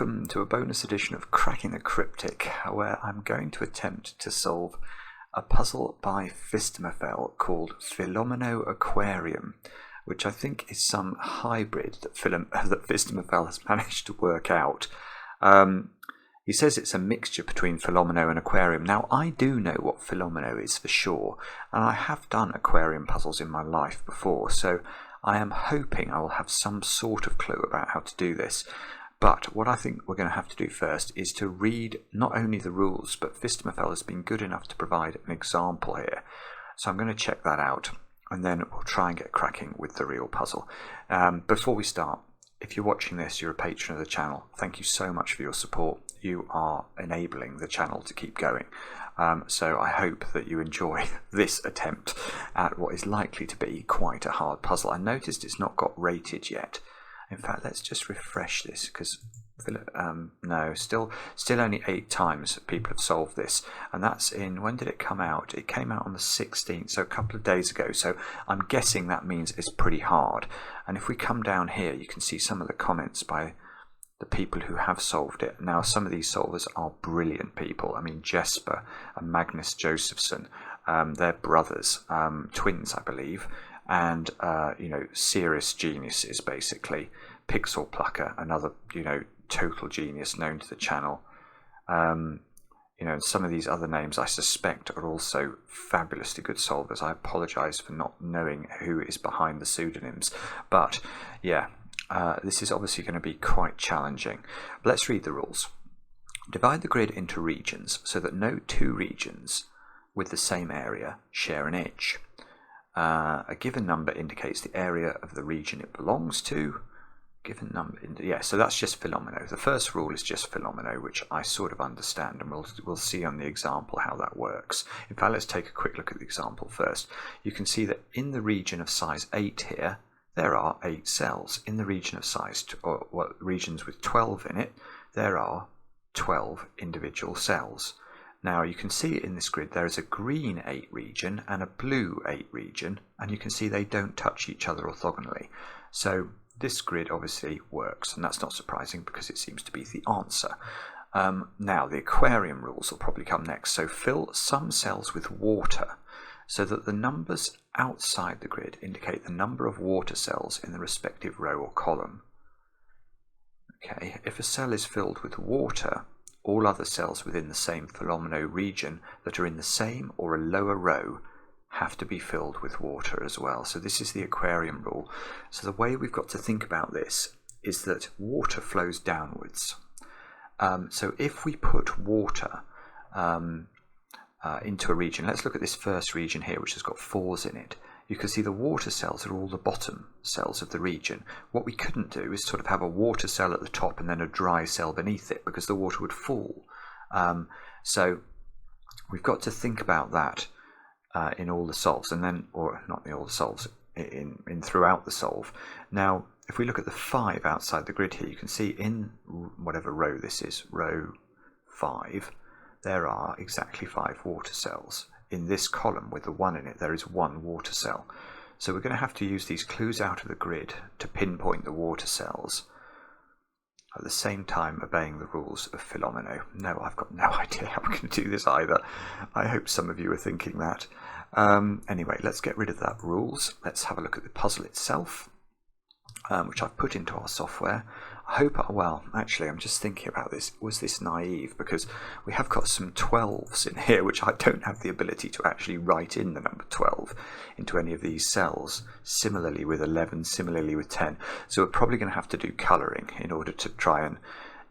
welcome to a bonus edition of Cracking the Cryptic, where I'm going to attempt to solve a puzzle by Phistomefel called Fillomino Aquarium, which I think is some hybrid that Phistomefel has managed to work out. He says it's a mixture between Fillomino and Aquarium. Now, I do know what Fillomino is for sure, and I have done aquarium puzzles in my life before, so I am hoping I will have some sort of clue about how to do this. But what I think we're going to have to do first is to read not only the rules, but Phistomefel has been good enough to provide an example here. So I'm going to check that out, and then we'll try and get cracking with the real puzzle. Before we start, if you're watching this, you're a patron of the channel. Thank you so much for your support. You are enabling the channel to keep going. So I hope that you enjoy this attempt at what is likely to be quite a hard puzzle. I noticed it's not got rated yet. In fact, let's just refresh this because no, still only 8 times people have solved this, and that's in, when did it come out? It came out on the 16th, so a couple of days ago. So I'm guessing that means it's pretty hard. And if we come down here, you can see some of the comments by the people who have solved it. Now, some of these solvers are brilliant people. I mean, Jesper and Magnus Josephson, they're brothers, twins, I believe, and serious geniuses basically. Pixel Plucker, another total genius known to the channel. And some of these other names I suspect are also fabulously good solvers. I apologise for not knowing who is behind the pseudonyms, but yeah. This is obviously going to be quite challenging. Let's read the rules. Divide the grid into regions so that no 2 regions with the same area share an edge. A given number indicates the area of the region it belongs to. Given number, so that's just Fillomino. The first rule is just Fillomino, which I sort of understand, and we'll see on the example how that works. In fact, let's take a quick look at the example first. You can see that in the region of size 8 here, there are 8 cells. In the region of size, regions with 12 in it, there are 12 individual cells. Now you can see in this grid there is a green 8 region and a blue 8 region, and you can see they don't touch each other orthogonally. So this grid obviously works, and that's not surprising because it seems to be the answer. Now the aquarium rules will probably come next. So fill some cells with water so that the numbers outside the grid indicate the number of water cells in the respective row or column. Okay, if a cell is filled with water, all other cells within the same Fillomino region that are in the same or a lower row have to be filled with water as well. So this is the aquarium rule. So the way we've got to think about this is that water flows downwards. So if we put water into a region, let's look at this first region here, which has got 4s in it. You can see the water cells are all the bottom cells of the region. What we couldn't do is sort of have a water cell at the top and then a dry cell beneath it, because the water would fall. So we've got to think about that in all the solves, and then, or not in all the solves, in throughout the solve. Now, if we look at the 5 outside the grid here, you can see in whatever row this is, row 5, there are exactly 5 water cells. In this column with the 1 in it, there is 1 water cell. So we're going to have to use these clues out of the grid to pinpoint the water cells, at the same time obeying the rules of Fillomino. No, I've got no idea how we're going to do this either. I hope some of you are thinking that. Anyway, let's get rid of that rules. Let's have a look at the puzzle itself, which I've put into our software. I hope, well, actually, I'm just thinking about this. Was this naive? Because we have got some 12s in here, which I don't have the ability to actually write in the number 12 into any of these cells. Similarly with 11, similarly with 10. So we're probably going to have to do colouring in order to try and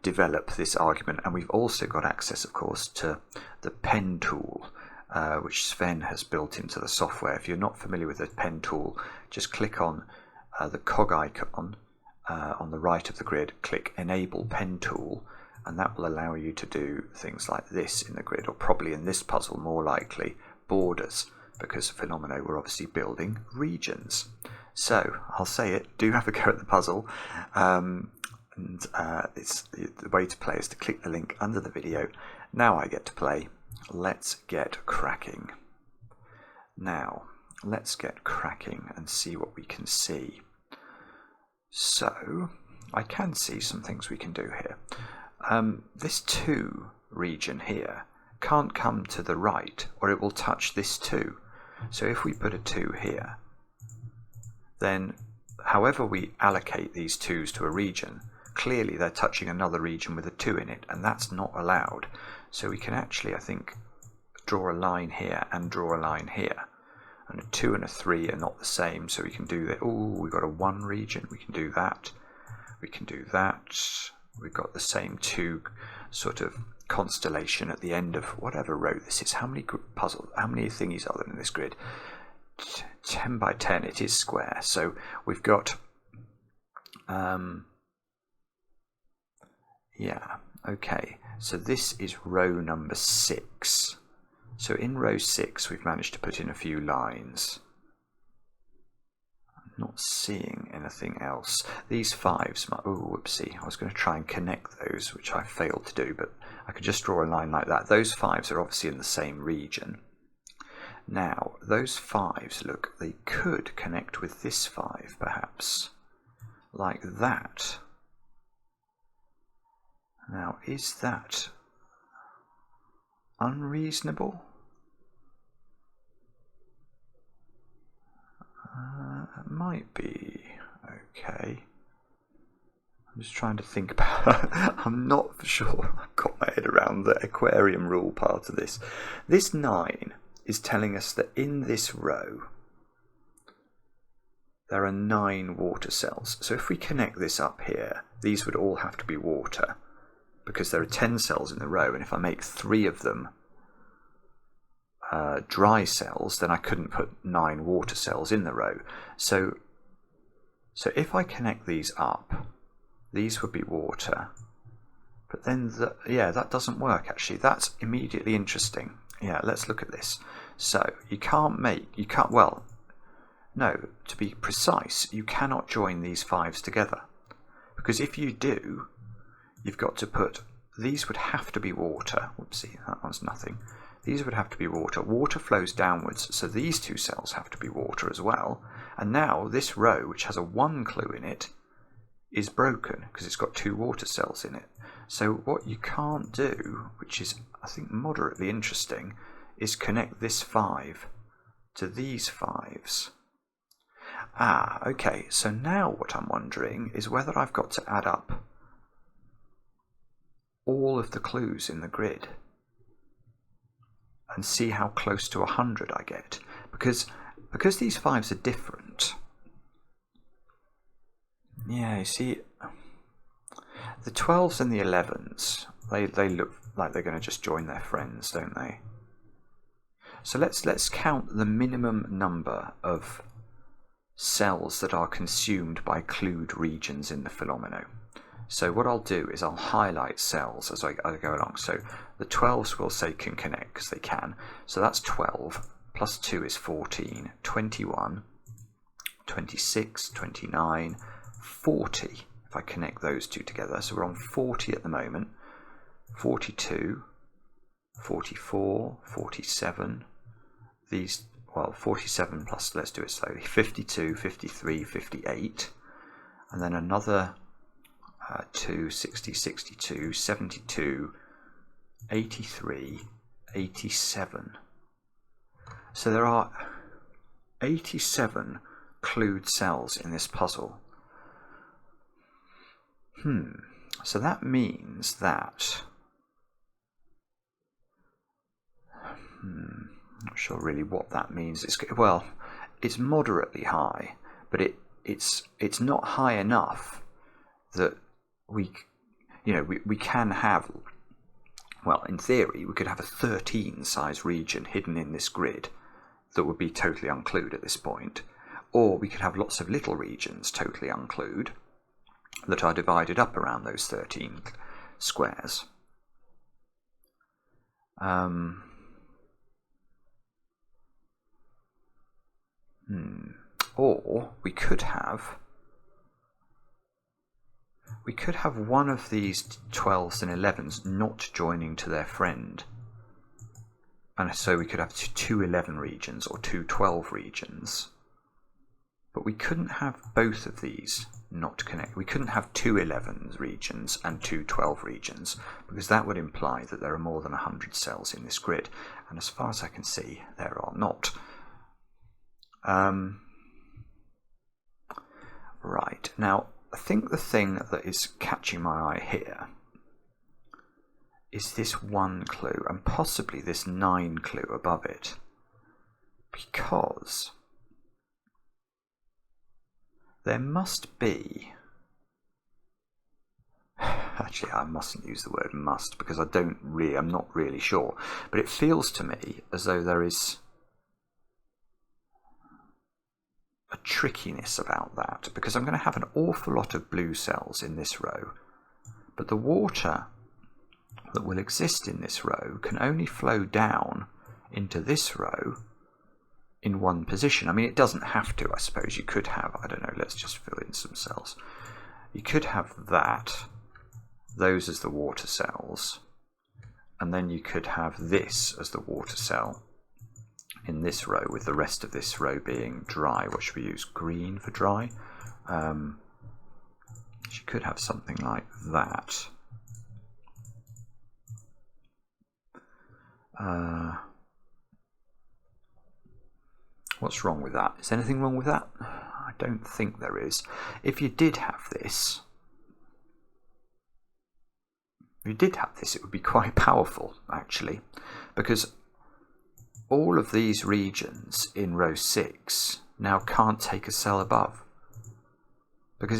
develop this argument. And we've also got access, of course, to the pen tool, which Sven has built into the software. If you're not familiar with the pen tool, just click on the cog icon on the right of the grid, click Enable Pen Tool, and that will allow you to do things like this in the grid, or probably in this puzzle more likely borders, because Fillomino we're obviously building regions. So I'll say it, do have a go at the puzzle, and it's the way to play is to click the link under the video. Now I get to play. Let's get cracking. Now let's get cracking and see what we can see. So I can see some things we can do here. this 2 region here can't come to the right, or it will touch this 2. So if we put a 2 here, then however we allocate these 2s to a region, clearly they're touching another region with a 2 in it, and that's not allowed. So we can actually, I think, draw a line here and draw a line here. And a 2 and a 3 are not the same, so we can do that. Oh, we've got a 1 region, we can do that. We can do that. We've got the same 2 sort of constellation at the end of whatever row this is. How many thingies are there in this grid? 10 by 10, it is square. So we've got, yeah, okay. So this is row number 6. So in row 6, we've managed to put in a few lines. I'm not seeing anything else. These 5s, oh, whoopsie, I was going to try and connect those, which I failed to do, but I could just draw a line like that. Those 5s are obviously in the same region. Now, those 5s, look, they could connect with this 5, perhaps, like that. Now, is that unreasonable? It might be. Okay. I'm just trying to think about I'm not sure I've got my head around the aquarium rule part of this. This 9 is telling us that in this row there are 9 water cells. So if we connect this up here, these would all have to be water, because there are 10 cells in the row, and if I make 3 of them dry cells, then I couldn't put 9 water cells in the row. So if I connect these up, these would be water, but then yeah, that doesn't work actually. That's immediately interesting. Yeah, let's look at this. So well, no, to be precise, you cannot join these 5s together, because if you do, you've got to put, these would have to be water. Whoopsie, that one's nothing. These would have to be water. Water flows downwards, so these 2 cells have to be water as well. And now this row, which has a 1 clue in it, is broken because it's got 2 water cells in it. So what you can't do, which is, I think, moderately interesting, is connect this 5 to these 5s. Ah, okay, so now what I'm wondering is whether I've got to add up all of the clues in the grid and see how close to 100 I get, because these 5s are different. Yeah, you see, the 12s and the 11s, they look like they're going to just join their friends, don't they? So let's count the minimum number of cells that are consumed by clued regions in the Fillomino. So what I'll do is I'll highlight cells as I go along. So the 12s we'll say can connect, because they can. So that's 12, plus 2 is 14, 21, 26, 29, 40, if I connect those 2 together. So we're on 40 at the moment, 42, 44, 47, these, well, 47 plus, let's do it slowly, 52, 53, 58, and then another 2, 60, 62, 72, 83, 87. So there are 87 clued cells in this puzzle. So that means that I'm not sure really what that means. It's moderately high, but it's not high enough that we can have, well, in theory we could have a 13 size region hidden in this grid that would be totally unclued at this point, or we could have lots of little regions totally unclued that are divided up around those 13 squares. Or we could have one of these 12s and 11s not joining to their friend, and so we could have 2 11 regions or 2 12 regions, but we couldn't have both of these not connect. We couldn't have two 11 regions and two 12 regions, because that would imply that there are more than 100 cells in this grid, and as far as I can see, there are not. Right, now I think the thing that is catching my eye here is this 1 clue and possibly this 9 clue above it, because there must be, actually I mustn't use the word must because I'm not really sure, but it feels to me as though there is a trickiness about that, because I'm going to have an awful lot of blue cells in this row, but the water that will exist in this row can only flow down into this row in one position. I mean, it doesn't have to. I suppose you could have, I don't know, let's just fill in some cells. You could have those as the water cells, and then you could have this as the water cell in this row, with the rest of this row being dry. What should we use? Green for dry. You could have something like that. What's wrong with that? Is anything wrong with that? I don't think there is. If you did have this, it would be quite powerful, actually, because all of these regions in row 6 now can't take a cell above, because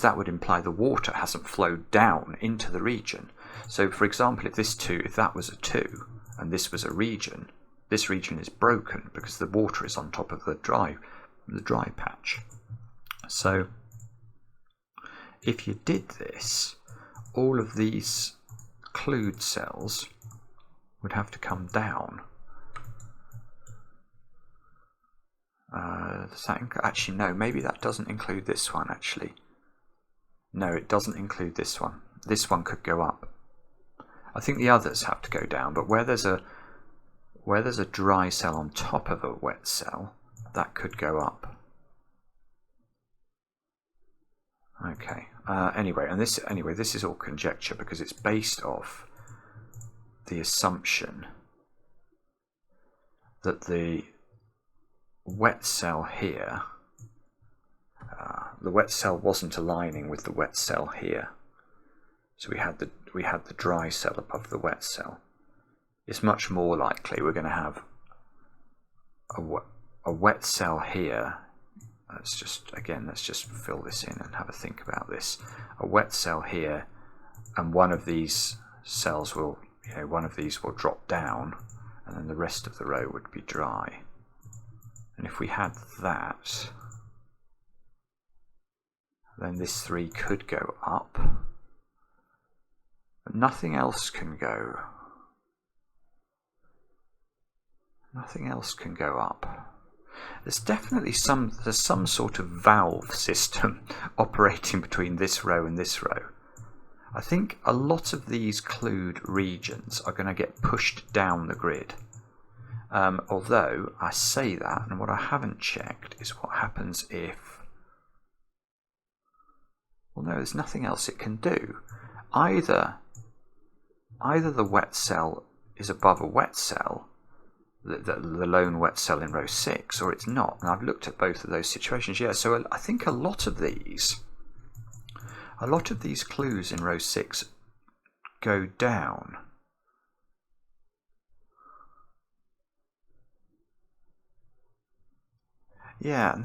that would imply the water hasn't flowed down into the region. So, for example, if that was a 2 and this was a region, this region is broken because the water is on top of the dry patch. So if you did this, all of these clued cells would have to come down. Does that actually, no, maybe that doesn't include this one, actually. No, it doesn't include this one. This one could go up. I think the others have to go down, but where there's a dry cell on top of a wet cell, that could go up. Okay. Anyway, this is all conjecture because it's based off the assumption that the wet cell here, the wet cell wasn't aligning with the wet cell here. So we had the dry cell above the wet cell. It's much more likely we're going to have a wet cell here. Let's just fill this in and have a think about this. A wet cell here, and one of these cells will, one of these will drop down, and then the rest of the row would be dry. And if we had that, then this 3 could go up, but nothing else can go. Nothing else can go up. There's definitely some sort of valve system operating between this row and this row. I think a lot of these clued regions are going to get pushed down the grid. Although I say that, and what I haven't checked is what happens if... Well, no, there's nothing else it can do. Either the wet cell is above a wet cell, the lone wet cell in row 6, or it's not. And I've looked at both of those situations. Yeah, so I think a lot of these clues in row 6 go down. Yeah, and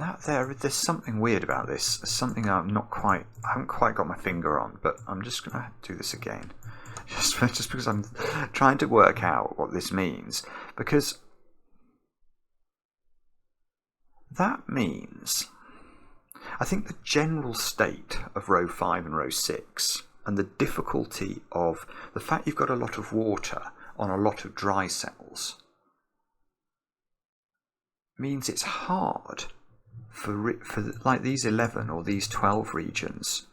there's something weird about this. Something I haven't quite got my finger on, but I'm just going to do this again. Just because I'm trying to work out what this means. Because that means, I think the general state of row 5 and row 6, and the difficulty of the fact you've got a lot of water on a lot of dry cells, means it's hard for like these 11 or these 12 regions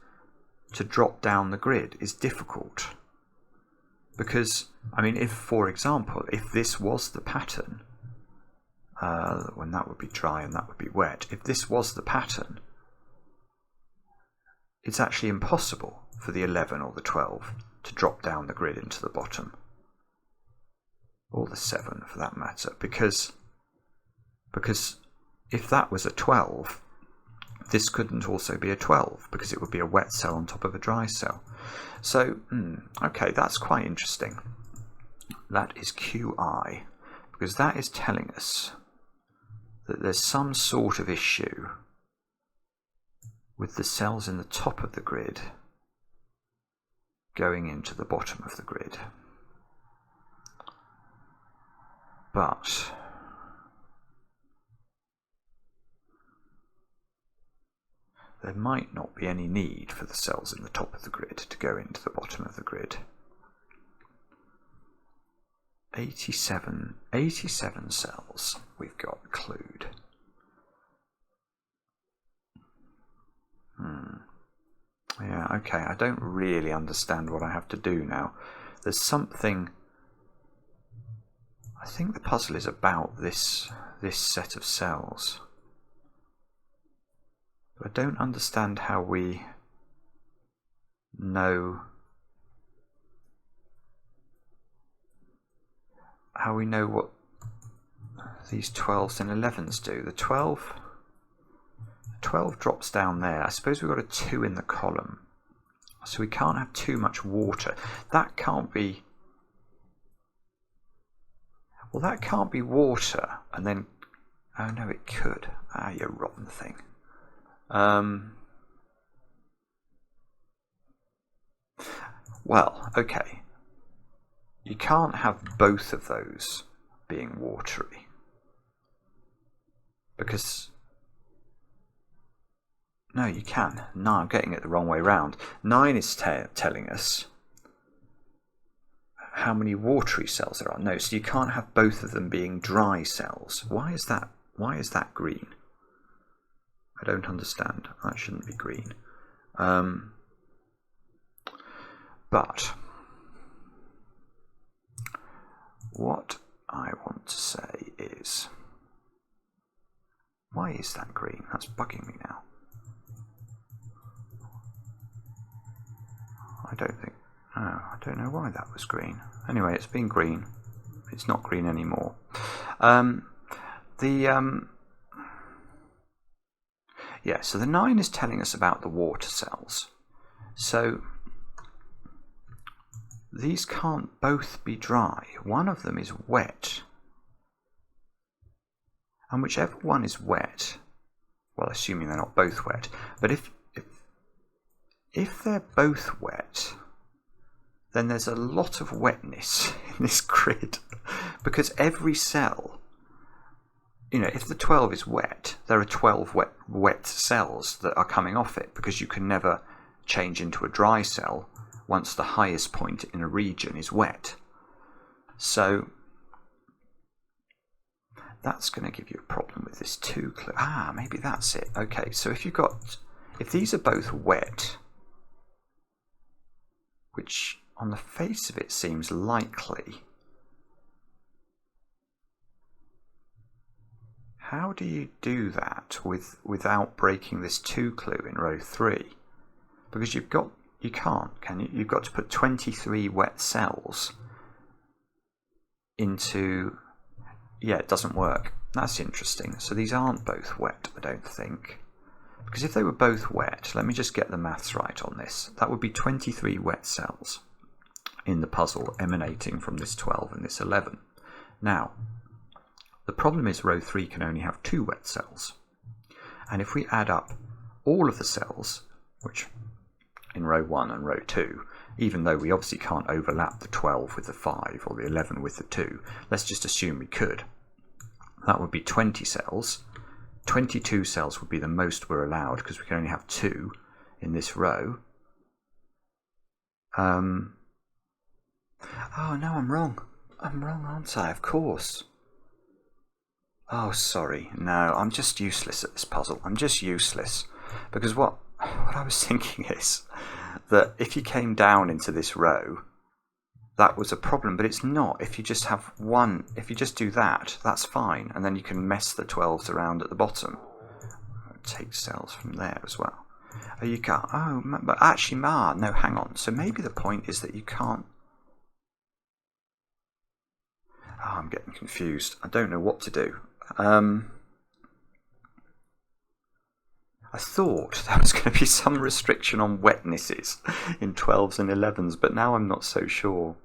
to drop down the grid is difficult. Because, I mean, if, for example, if this was the pattern, when that would be dry and that would be wet, if this was the pattern, it's actually impossible for the 11 or the 12 to drop down the grid into the bottom, or the 7 for that matter, because if that was a 12, this couldn't also be a 12 because it would be a wet cell on top of a dry cell. So, okay, that's quite interesting. That is QI, because that is telling us that there's some sort of issue with the cells in the top of the grid going into the bottom of the grid. But there might not be any need for the cells in the top of the grid to go into the bottom of the grid. 87 cells we've got clued. Yeah, okay, I don't really understand what I have to do now. There's something... I think the puzzle is about this set of cells. But I don't understand how we know what these 12s and 11s do. The 12 drops down there. I suppose we've got a 2 in the column, so we can't have too much water. That can't be... Well, that can't be water, and then... Oh no, it could. Ah, you rotten thing. Well, okay. You can't have both of those being watery, because... No, you can. No, I'm getting it the wrong way round. 9 is telling us how many watery cells there are. No, so you can't have both of them being dry cells. Why is that? Why is that green? I don't understand. That shouldn't be green. But what I want to say is, why is that green? That's bugging me now. I don't know why that was green. Anyway, it's been green. It's not green anymore. Yeah, so the 9 is telling us about the water cells. So these can't both be dry. One of them is wet. And whichever one is wet, well, assuming they're not both wet, but if they're both wet, then there's a lot of wetness in this grid, because every cell, you know, if the 12 is wet, there are 12 wet cells that are coming off it, because you can never change into a dry cell once the highest point in a region is wet. So that's going to give you a problem with this 2 clue. Ah, maybe that's it. Okay, so if these are both wet, which on the face of it seems likely, how do you do that without breaking this 2 clue in row 3? Because you can't, can you? You've got to put 23 wet cells into... Yeah, it doesn't work. That's interesting. So these aren't both wet, I don't think. Because if they were both wet, let me just get the maths right on this. That would be 23 wet cells in the puzzle emanating from this 12 and this 11. Now, the problem is row 3 can only have 2 wet cells. And if we add up all of the cells, which in row 1 and row 2, even though we obviously can't overlap the 12 with the 5 or the 11 with the 2, let's just assume we could. That would be 20 cells. 22 cells would be the most we're allowed, because we can only have 2 in this row. Oh no, I'm wrong. I'm wrong, aren't I? Of course. Oh, sorry. No, I'm just useless at this puzzle. I'm just useless. Because what I was thinking is that if you came down into this row, that was a problem, but it's not. If you just have one, if you just do that, that's fine, and then you can mess the 12s around at the bottom. Take cells from there as well. Oh, you can't. Oh, but actually, no, hang on. So maybe the point is that you can't. Oh, I'm getting confused. I don't know what to do. I thought there was going to be some restriction on wetnesses in 12s and 11s, but now I'm not so sure.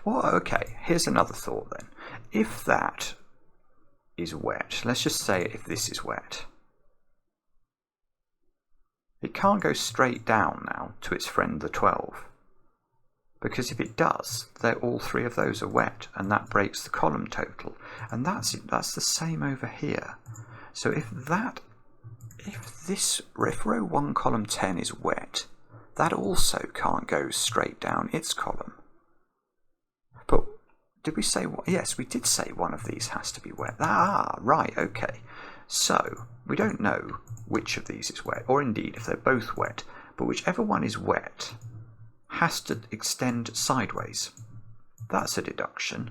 Well, okay, here's another thought then. If that is wet, let's just say if this is wet, it can't go straight down now to its friend the 12. Because if it does, all three of those are wet, and that breaks the column total. And that's the same over here. So if row 1 column 10 is wet, that also can't go straight down its column. But did we say what? Yes, we did say one of these has to be wet. Ah, right, okay. So we don't know which of these is wet, or indeed if they're both wet, but whichever one is wet has to extend sideways. That's a deduction.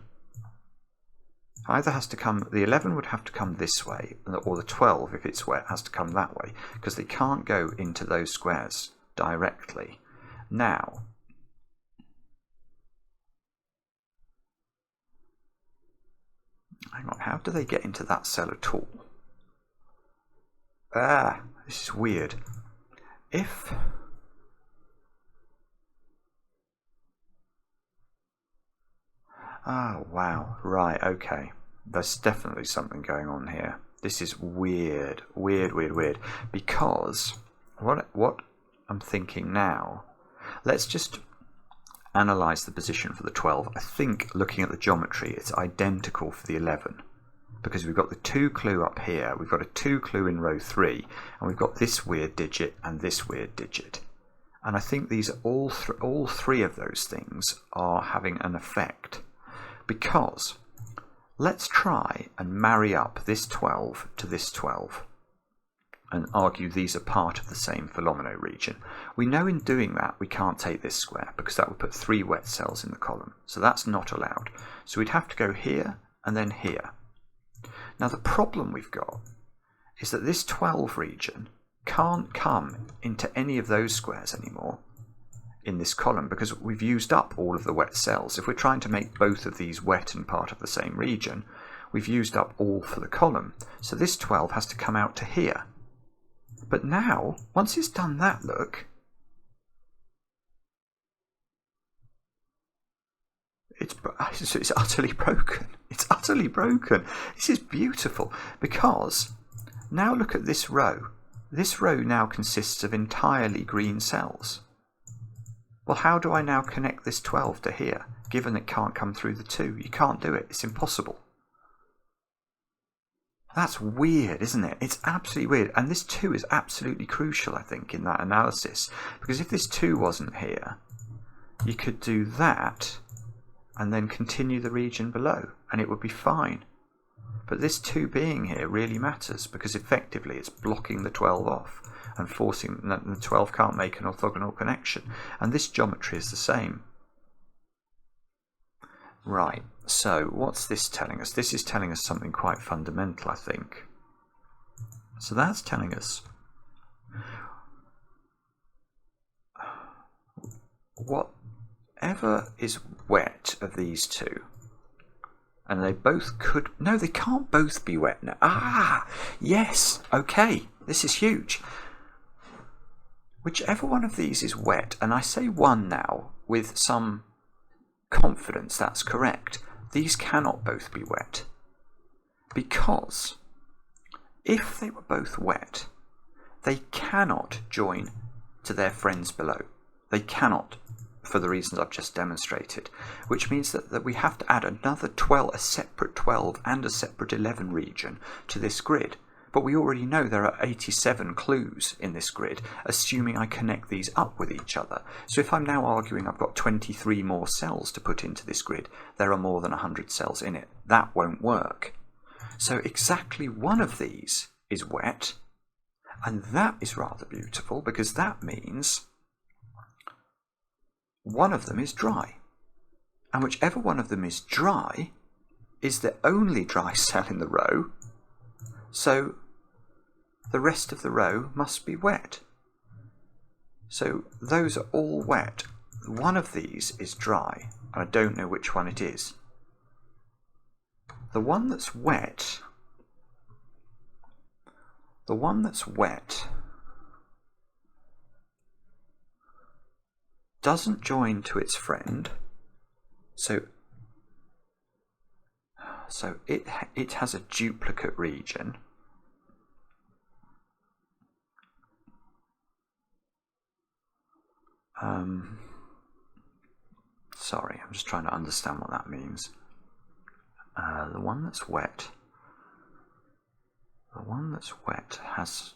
Either has to come, the 11 would have to come this way, or the 12, if it's wet, has to come that way, because they can't go into those squares directly. Now, hang on, how do they get into that cell at all? Ah, this is weird. If oh, wow. Right, okay. There's definitely something going on here. This is weird. Weird. Because what I'm thinking now, let's just analyse the position for the 12. I think, looking at the geometry, it's identical for the 11. Because we've got the 2 clue up here, we've got a 2 clue in row 3, and we've got this weird digit and this weird digit. And I think these are all three of those things are having an effect. Because let's try and marry up this 12 to this 12 and argue these are part of the same Fillomino region. We know in doing that we can't take this square because that would put 3 wet cells in the column. So that's not allowed. So we'd have to go here and then here. Now the problem we've got is that this 12 region can't come into any of those squares anymore in this column because we've used up all of the wet cells. If we're trying to make both of these wet and part of the same region, we've used up all for the column. So this 12 has to come out to here. But now, once it's done that, look, it's utterly broken. It's utterly broken. This is beautiful because now look at this row. This row now consists of entirely green cells. Well, how do I now connect this 12 to here, given it can't come through the 2? You can't do it. It's impossible. That's weird, isn't it? It's absolutely weird. And this 2 is absolutely crucial, I think, in that analysis. Because if this 2 wasn't here, you could do that and then continue the region below, and it would be fine. But this 2 being here really matters, because effectively it's blocking the 12 off and forcing the 12 can't make an orthogonal connection. And this geometry is the same. Right, so what's this telling us? This is telling us something quite fundamental, I think. So that's telling us whatever is wet of these 2, and they both could, no, they can't both be wet now. Ah, yes, okay, this is huge. Whichever one of these is wet, and I say one now with some confidence that's correct, these cannot both be wet. Because if they were both wet, they cannot join to their friends below. They cannot, for the reasons I've just demonstrated, which means that we have to add another 12, a separate 12 and a separate 11 region to this grid. But we already know there are 87 clues in this grid, assuming I connect these up with each other. So if I'm now arguing I've got 23 more cells to put into this grid, there are more than 100 cells in it. That won't work. So exactly one of these is wet, and that is rather beautiful because that means one of them is dry. And whichever one of them is dry is the only dry cell in the row. So the rest of the row must be wet. So those are all wet. One of these is dry, and I don't know which one it is. The one that's wet doesn't join to its friend, so it has a duplicate region. Sorry, I'm just trying to understand what that means. The one that's wet has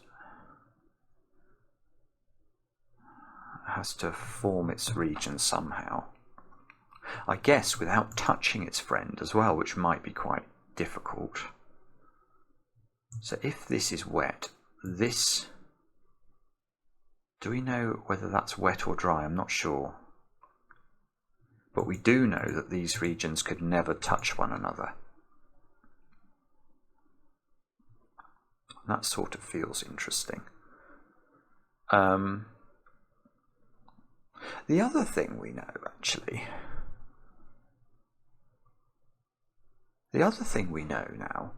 to form its region somehow. I guess without touching its friend as well, which might be quite difficult. So if this is wet, this... Do we know whether that's wet or dry? I'm not sure. But we do know that these regions could never touch one another. That sort of feels interesting. The other thing we know, actually... The other thing we know now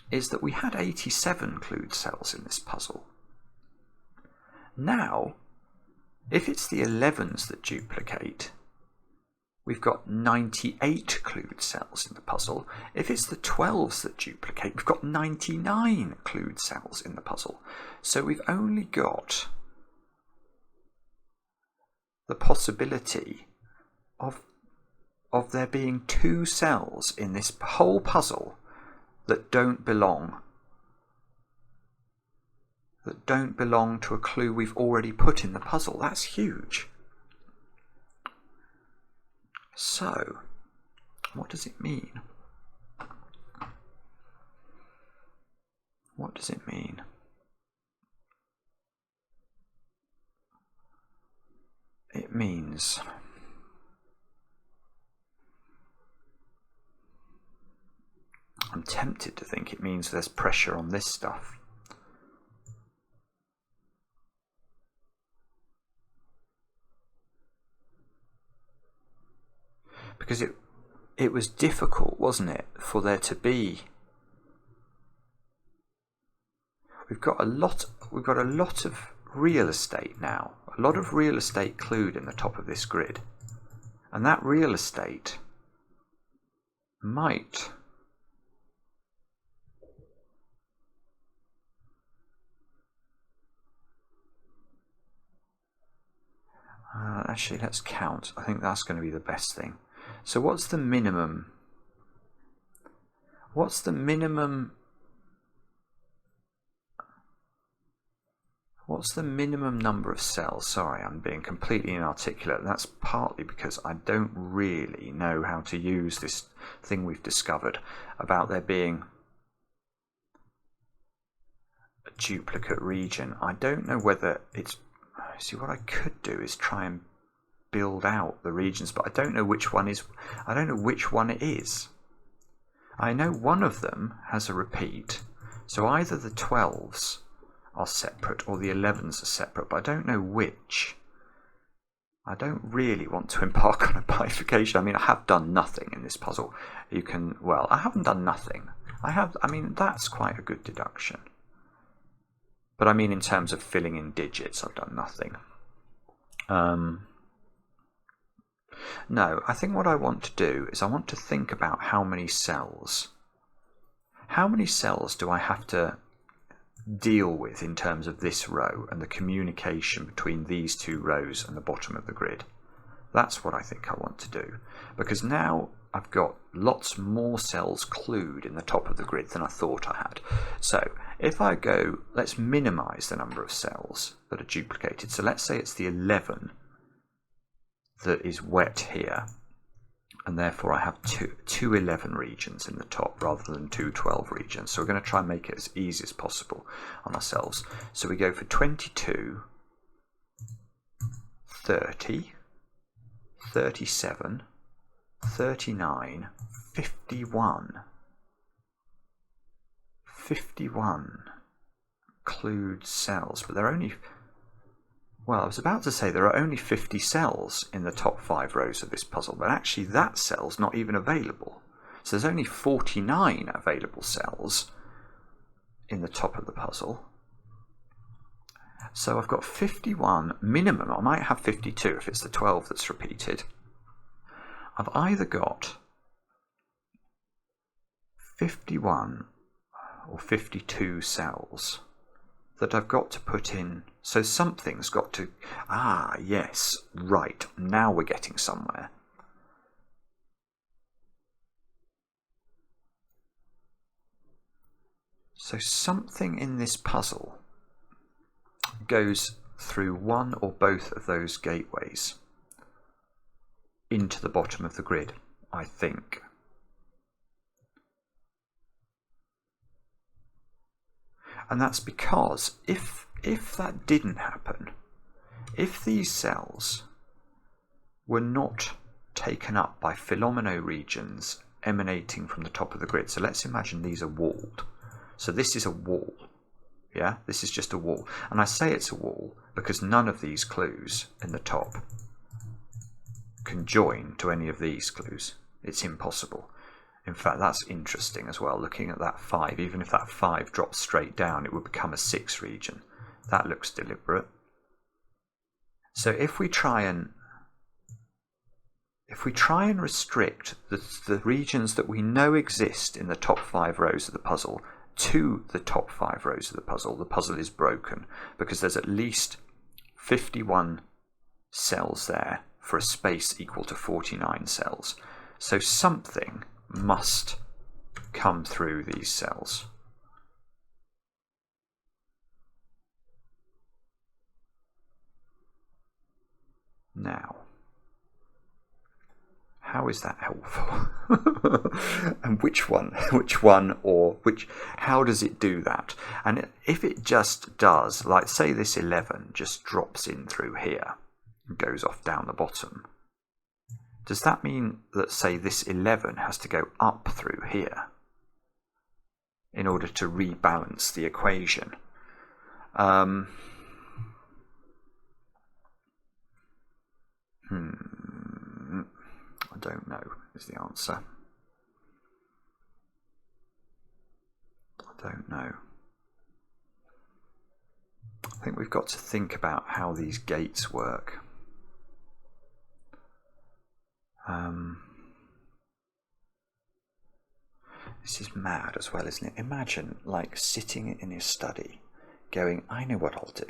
is that we had 87 clued cells in this puzzle. Now, if it's the 11s that duplicate, we've got 98 clued cells in the puzzle. If it's the 12s that duplicate, we've got 99 clued cells in the puzzle. So we've only got the possibility of there being 2 cells in this whole puzzle that don't belong to a clue we've already put in the puzzle. That's huge. So, what does it mean? What does it mean? It means I'm tempted to think it means there's pressure on this stuff. Because it was difficult, wasn't it, for there to be... We've got a lot of real estate now. A lot of real estate clued in the top of this grid. And that real estate might... actually, let's count. I think that's going to be the best thing. So what's the minimum? What's the minimum number of cells? Sorry, I'm being completely inarticulate. That's partly because I don't really know how to use this thing we've discovered about there being a duplicate region. I don't know whether it's... See, what I could do is try and build out the regions, but I don't know which one is. I don't know which one it is. I know one of them has a repeat, so either the 12s are separate or the 11s are separate, but I don't know which. I don't really want to embark on a bifurcation. I mean, I have done nothing in this puzzle. You can, well, I haven't done nothing. I mean, that's quite a good deduction. But I mean, in terms of filling in digits, I've done nothing. No, I think what I want to do is I want to think about how many cells do I have to deal with in terms of this row and the communication between these 2 rows and the bottom of the grid. That's what I think I want to do, because now I've got lots more cells clued in the top of the grid than I thought I had. So if I go, let's minimize the number of cells that are duplicated. So let's say it's the 11 that is wet here, and therefore I have two 11 regions in the top rather than 2 12 regions. So we're going to try and make it as easy as possible on ourselves. So we go for 22, 30, 37, 39, 51. clued cells, but there are only... Well, I was about to say there are only 50 cells in the top 5 rows of this puzzle, but actually that cell's not even available. So there's only 49 available cells in the top of the puzzle. So I've got 51 minimum. I might have 52 if it's the 12 that's repeated. I've either got 51 or 52 cells that I've got to put in. So something's got to... Ah, yes, right. Now we're getting somewhere. So something in this puzzle goes through one or both of those gateways into the bottom of the grid, I think. And that's because if that didn't happen, if these cells were not taken up by Fillomino regions emanating from the top of the grid, so let's imagine these are walled. So this is a wall. Yeah, this is just a wall. And I say it's a wall because none of these clues in the top can join to any of these clues. It's impossible. In fact, that's interesting as well, looking at that 5. Even if that 5 drops straight down, it would become a 6 region. That looks deliberate. So if we try and restrict the regions that we know exist in the top 5 rows of the puzzle to the top 5 rows of the puzzle is broken, because there's at least 51 cells there for a space equal to 49 cells. So something must come through these cells. Now, how is that helpful? And how does it do that? And if it just does, like say this 11 just drops in through here and goes off down the bottom, does that mean that, say, this 11 has to go up through here in order to rebalance the equation? I don't know is the answer. I don't know. I think we've got to think about how these gates work. This is mad as well, isn't it? Imagine like sitting in your study going, I know what I'll do.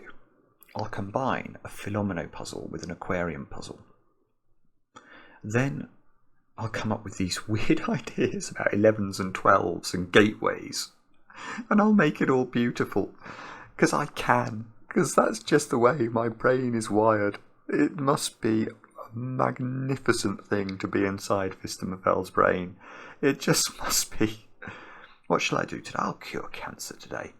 I'll combine a Fillomino puzzle with an Aquarium puzzle. Then I'll come up with these weird ideas about 11s and 12s and gateways. And I'll make it all beautiful. Because I can. Because that's just the way my brain is wired. It must be a magnificent thing to be inside Phistomefel's brain. It just must be. What shall I do today? I'll cure cancer today.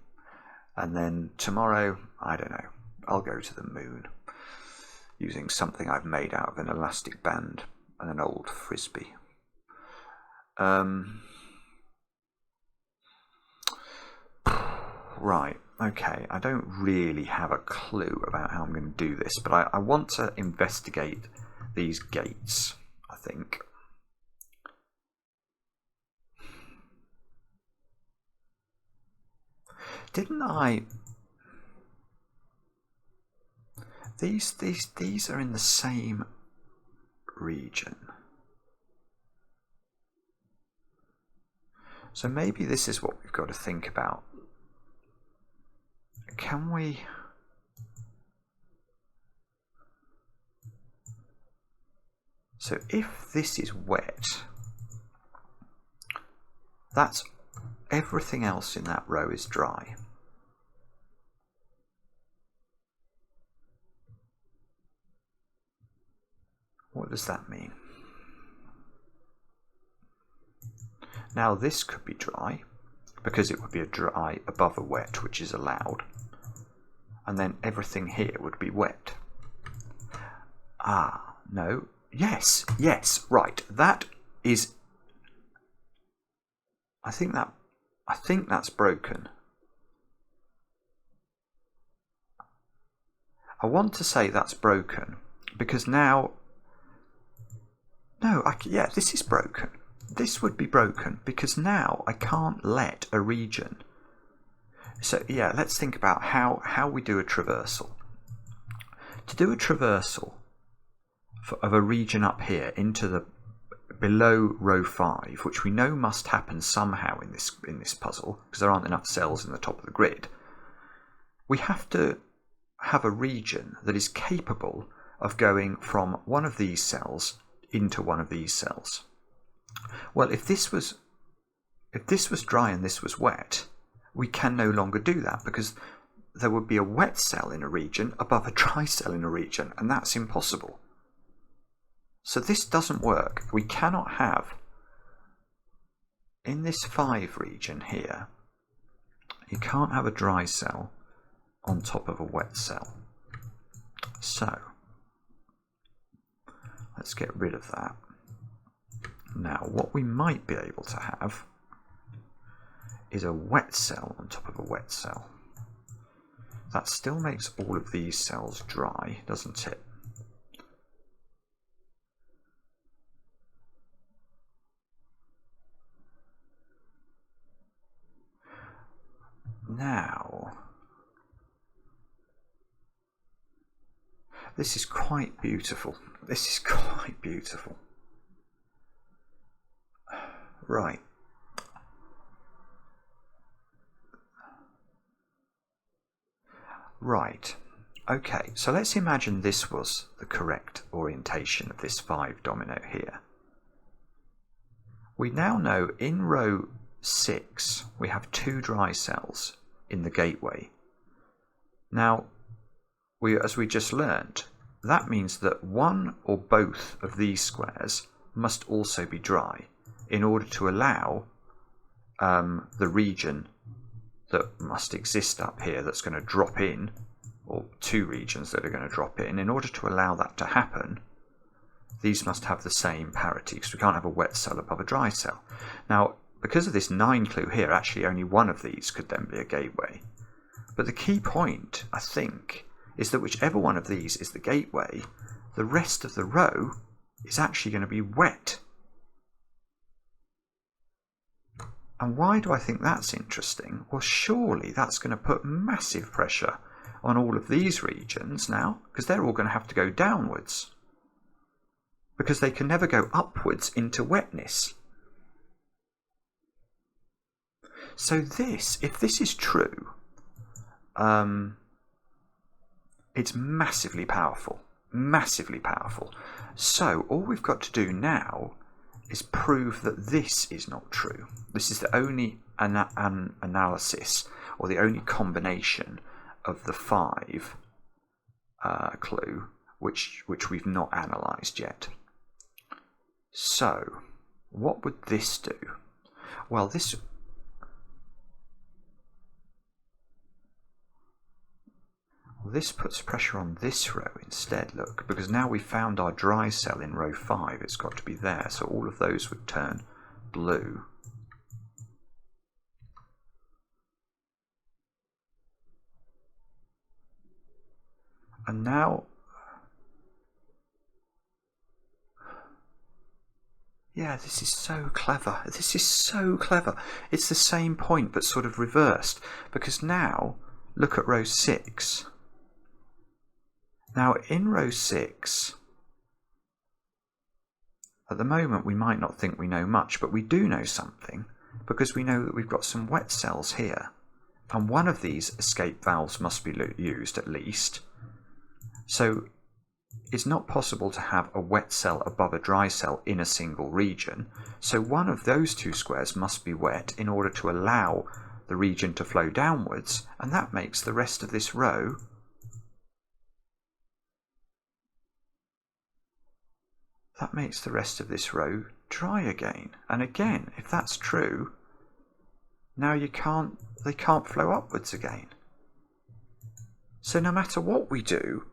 And then tomorrow, I don't know, I'll go to the moon using something I've made out of an elastic band and an old frisbee. Right, okay, I don't really have a clue about how I'm going to do this, but I want to investigate these gates, I think. Didn't I... These are in the same region. So maybe this is what we've got to think about. Can we... So if this is wet, that's everything else in that row is dry. What does that mean? Now this could be dry, because it would be a dry above a wet, which is allowed. And then everything here would be wet. Ah, no. Yes, right. That is... I think that's broken. I want to say that's broken because now, no, yeah, this is broken. This would be broken because now I can't let a region. So yeah, let's think about how we do a traversal. To do a traversal of a region up here into the below row 5, which we know must happen somehow in this puzzle because there aren't enough cells in the top of the grid, we have to have a region that is capable of going from one of these cells into one of these cells. Well, if this was dry and this was wet, we can no longer do that because there would be a wet cell in a region above a dry cell in a region, and that's impossible. So this doesn't work. We cannot have, in this 5 region here, you can't have a dry cell on top of a wet cell. So let's get rid of that. Now what we might be able to have is a wet cell on top of a wet cell. That still makes all of these cells dry, doesn't it? Now, this is quite beautiful. This is quite beautiful. Right. Right. Okay, so let's imagine this was the correct orientation of this 5 domino here. We now know in row 6 we have 2 dry cells in the gateway. Now, as we just learned, that means that one or both of these squares must also be dry in order to allow the region that must exist up here that's going to drop in, or 2 regions that are going to drop in order to allow that to happen, these must have the same parity because we can't have a wet cell above a dry cell. Now, because of this 9 clue here, actually only one of these could then be a gateway. But the key point, I think, is that whichever one of these is the gateway, the rest of the row is actually going to be wet. And why do I think that's interesting? Well, surely that's going to put massive pressure on all of these regions now, because they're all going to have to go downwards, because they can never go upwards into wetness. So this, if this is true, it's massively powerful, massively powerful. So all we've got to do now is prove that this is not true. This is the only analysis, or the only combination of the 5 clue which we've not analysed yet. So what would this do? Well, this puts pressure on this row instead, look, because now we found our dry cell in row 5, it's got to be there, so all of those would turn blue. And now, yeah, this is so clever. This is so clever. It's the same point but sort of reversed, because now look at row 6. Now in row 6, at the moment we might not think we know much, but we do know something, because we know that we've got some wet cells here, and one of these escape valves must be used at least. So it's not possible to have a wet cell above a dry cell in a single region, so one of those 2 squares must be wet in order to allow the region to flow downwards, and that makes the rest of this row dry again. And again, if that's true, now they can't flow upwards again. So no matter what we do,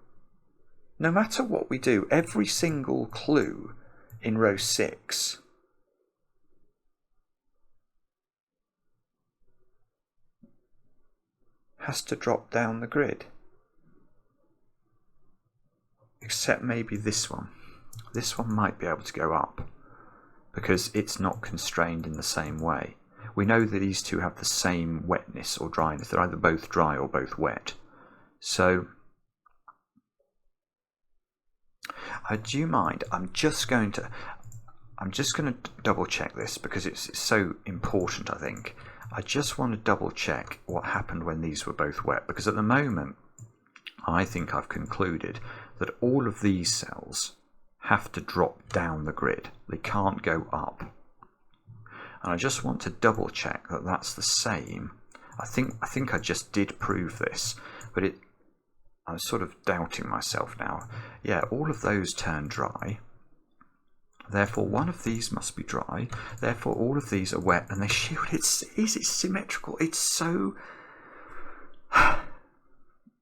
every single clue in row 6 has to drop down the grid. except maybe this one. This one might be able to go up because it's not constrained in the same way. We know that these two have the same wetness or dryness. They're either both dry or both wet. So, do you mind? I'm just going to double check this because it's so important, I think. I just want to double check what happened when these were both wet, because at the moment I think I've concluded that all of these cells have to drop down the grid. They can't go up. And I just want to double check that that's the same. I think I just did prove this, but I'm sort of doubting myself now. Yeah, all of those turn dry. Therefore, one of these must be dry. Therefore, all of these are wet, and they shield. It's symmetrical. It's so...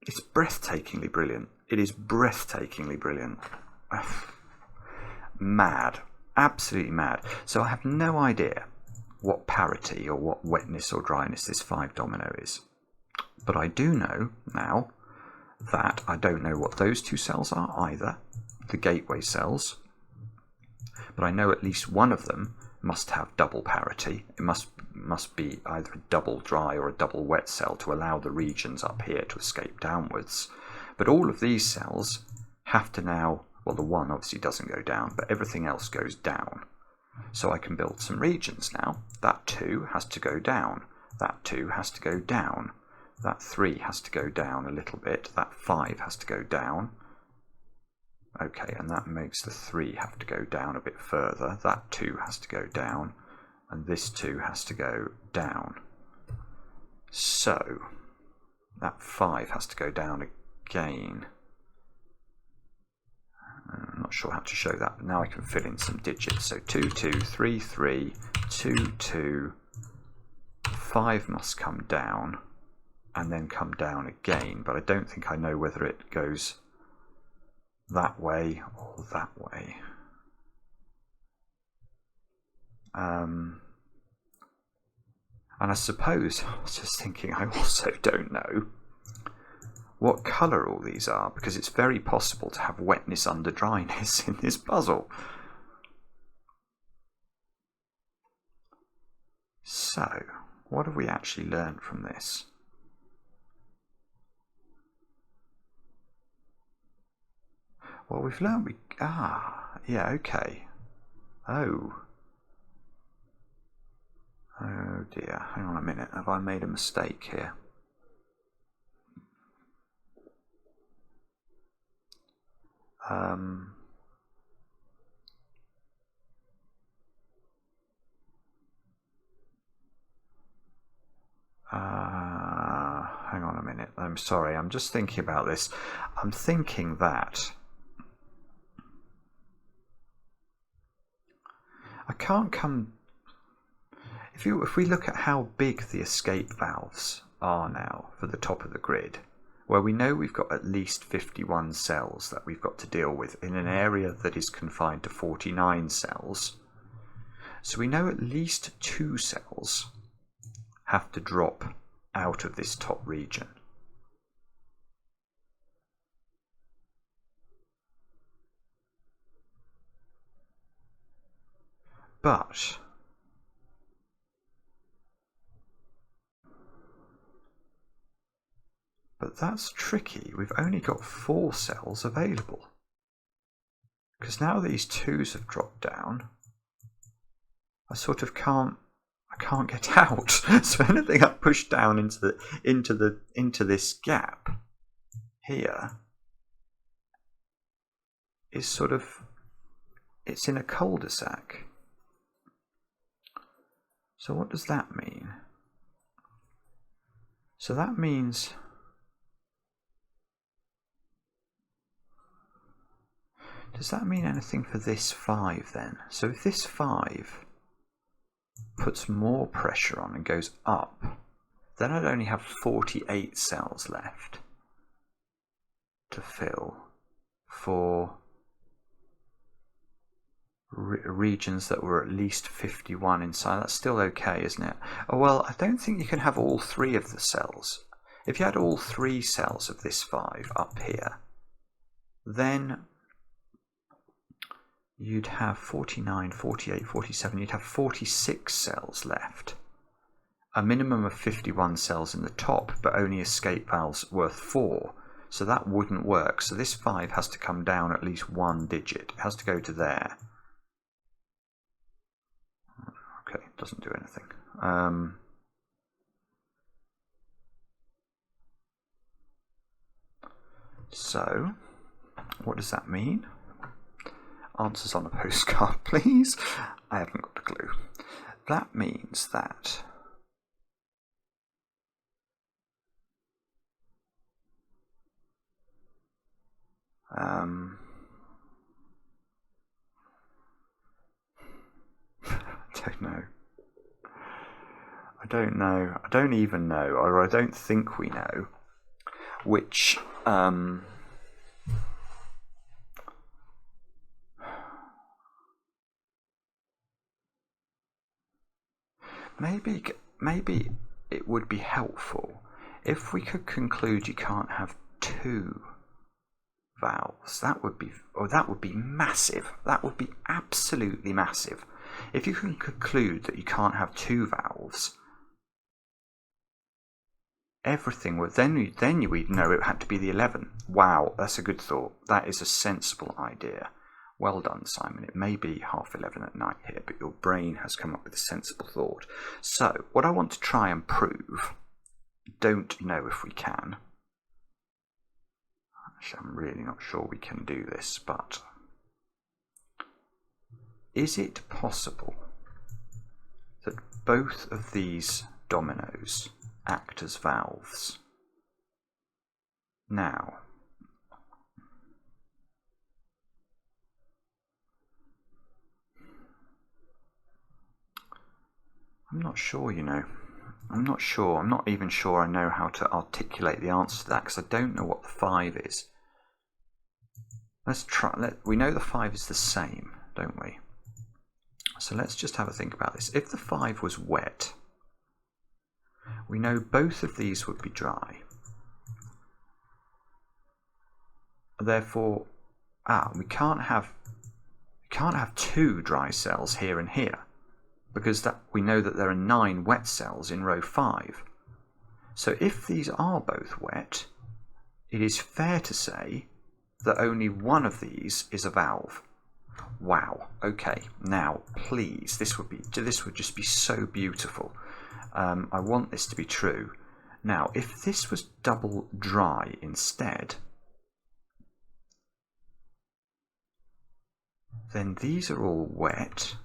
It's breathtakingly brilliant. It is breathtakingly brilliant. Mad. Absolutely mad. So I have no idea what parity or what wetness or dryness this 5 domino is. But I do know now that I don't know what those two cells are either, the gateway cells. But I know at least one of them must have double parity. It must be either a double dry or a double wet cell to allow the regions up here to escape downwards. But all of these cells have to now, well, the one obviously doesn't go down, but everything else goes down. So I can build some regions now. That 2 has to go down. That 2 has to go down. That 3 has to go down a little bit. That 5 has to go down. Okay, and that makes the 3 have to go down a bit further. That 2 has to go down, and this 2 has to go down. So, that 5 has to go down again. I'm not sure how to show that, but now I can fill in some digits. So 2, 2, 3, 3, 2, 2, 5 must come down, and then come down again, but I don't think I know whether it goes that way or that way. And I suppose, I was just thinking, I also don't know what colour all these are, because it's very possible to have wetness under dryness in this puzzle. So, what have we actually learned from this? Well, we've learned yeah, okay. Oh dear, hang on a minute, have I made a mistake here? Hang on a minute, I'm sorry, I'm just thinking about this. I'm thinking that I can't come... If we look at how big the escape valves are now for the top of the grid, where we know we've got at least 51 cells that we've got to deal with in an area that is confined to 49 cells, so we know at least 2 cells have to drop out of this top region. But that's tricky. We've only got 4 cells available. Because now these 2s have dropped down, I sort of can't get out. So anything I push down into this gap here is sort of, it's in a cul-de-sac. So what does that mean? So that means does that mean anything for this 5 then? So if this 5 puts more pressure on and goes up, then I'd only have 48 cells left to fill for regions that were at least 51 inside. That's still okay, isn't it? Oh, well, I don't think you can have all 3 of the cells. If you had all 3 cells of this 5 up here, then you'd have 49, 48, 47, you'd have 46 cells left. A minimum of 51 cells in the top, but only escape valves worth 4. So that wouldn't work. So this 5 has to come down at least 1 digit. It has to go to there. Okay, doesn't do anything. So, what does that mean? Answers on a postcard, please. I haven't got a clue. That means that I don't know. I don't know. I don't even know, or I don't think we know, which maybe it would be helpful if we could conclude you can't have 2 valves. That would be massive. That would be absolutely massive. If you can conclude that you can't have 2 valves, everything would then we'd know it had to be the 11. Wow, that's a good thought. That is a sensible idea. Well done, Simon. It may be 11:30 at night here, but your brain has come up with a sensible thought. So, what I want to try and prove, don't know if we can. Actually, I'm really not sure we can do this, but is it possible that both of these dominoes act as valves? Now, I'm not sure, you know. I'm not sure. I'm not even sure I know how to articulate the answer to that, because I don't know what the 5 is. Let's try. We know the 5 is the same, don't we? So let's just have a think about this. If the 5 was wet, we know both of these would be dry. Therefore, we can't have 2 dry cells here and here, because we know that there are 9 wet cells in row 5. So if these are both wet, it is fair to say that only one of these is a valve. Wow. Okay. Now, please, this would just be so beautiful. I want this to be true. Now, if this was double dry instead, then these are all wet.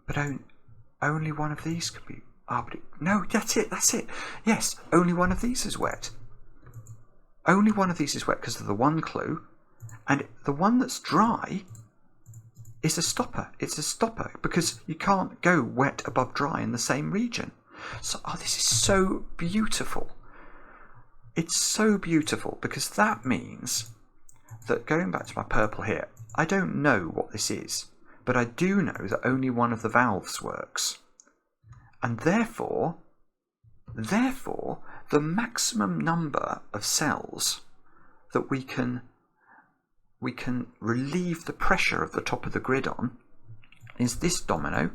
But only one of these could be. No, that's it. Yes, only one of these is wet. Only one of these is wet because of the one clue, and the one that's dry is a stopper. It's a stopper because you can't go wet above dry in the same region. So, this is so beautiful. It's so beautiful because that means that, going back to my purple here, I don't know what this is, but I do know that only one of the valves works. And therefore, the maximum number of cells that we can relieve the pressure of the top of the grid on is this domino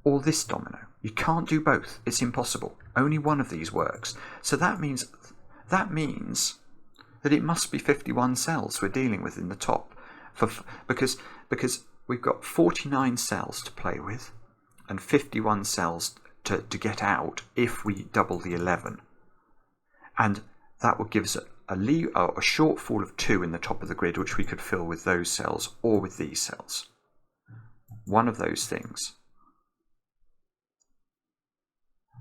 or this domino. You can't do both. It's impossible. Only one of these works. So that means that it must be 51 cells we're dealing with in the top, because we've got 49 cells to play with and 51 cells to get out if we double the 11. And that would give us a shortfall of 2 in the top of the grid, which we could fill with those cells or with these cells. One of those things.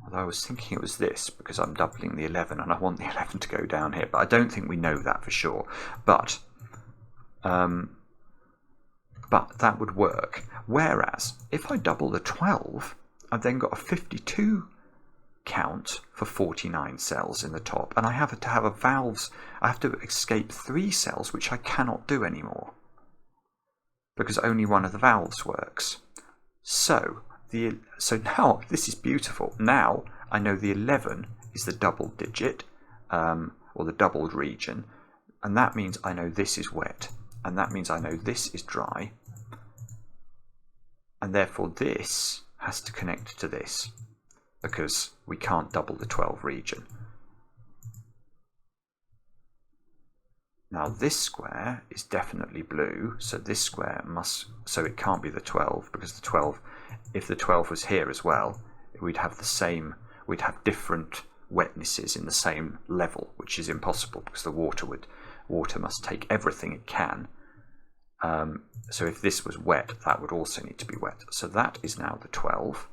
Although I was thinking it was this, because I'm doubling the 11 and I want the 11 to go down here, but I don't think we know that for sure. But that would work. Whereas, if I double the 12, I've then got a 52 count for 49 cells in the top, and I have to have I have to escape 3 cells, which I cannot do anymore, because only one of the valves works. So now, this is beautiful. Now, I know the 11 is the double digit, or the doubled region, and that means I know this is wet, and that means I know this is dry, and therefore this has to connect to this, because we can't double the 12 region. Now this square is definitely blue, so this square must, so it can't be the 12, because the 12, if the 12 was here as well, we'd have the same, we'd have different wetnesses in the same level, which is impossible because the water must take everything it can. So if this was wet, that would also need to be wet. So that is now the 12.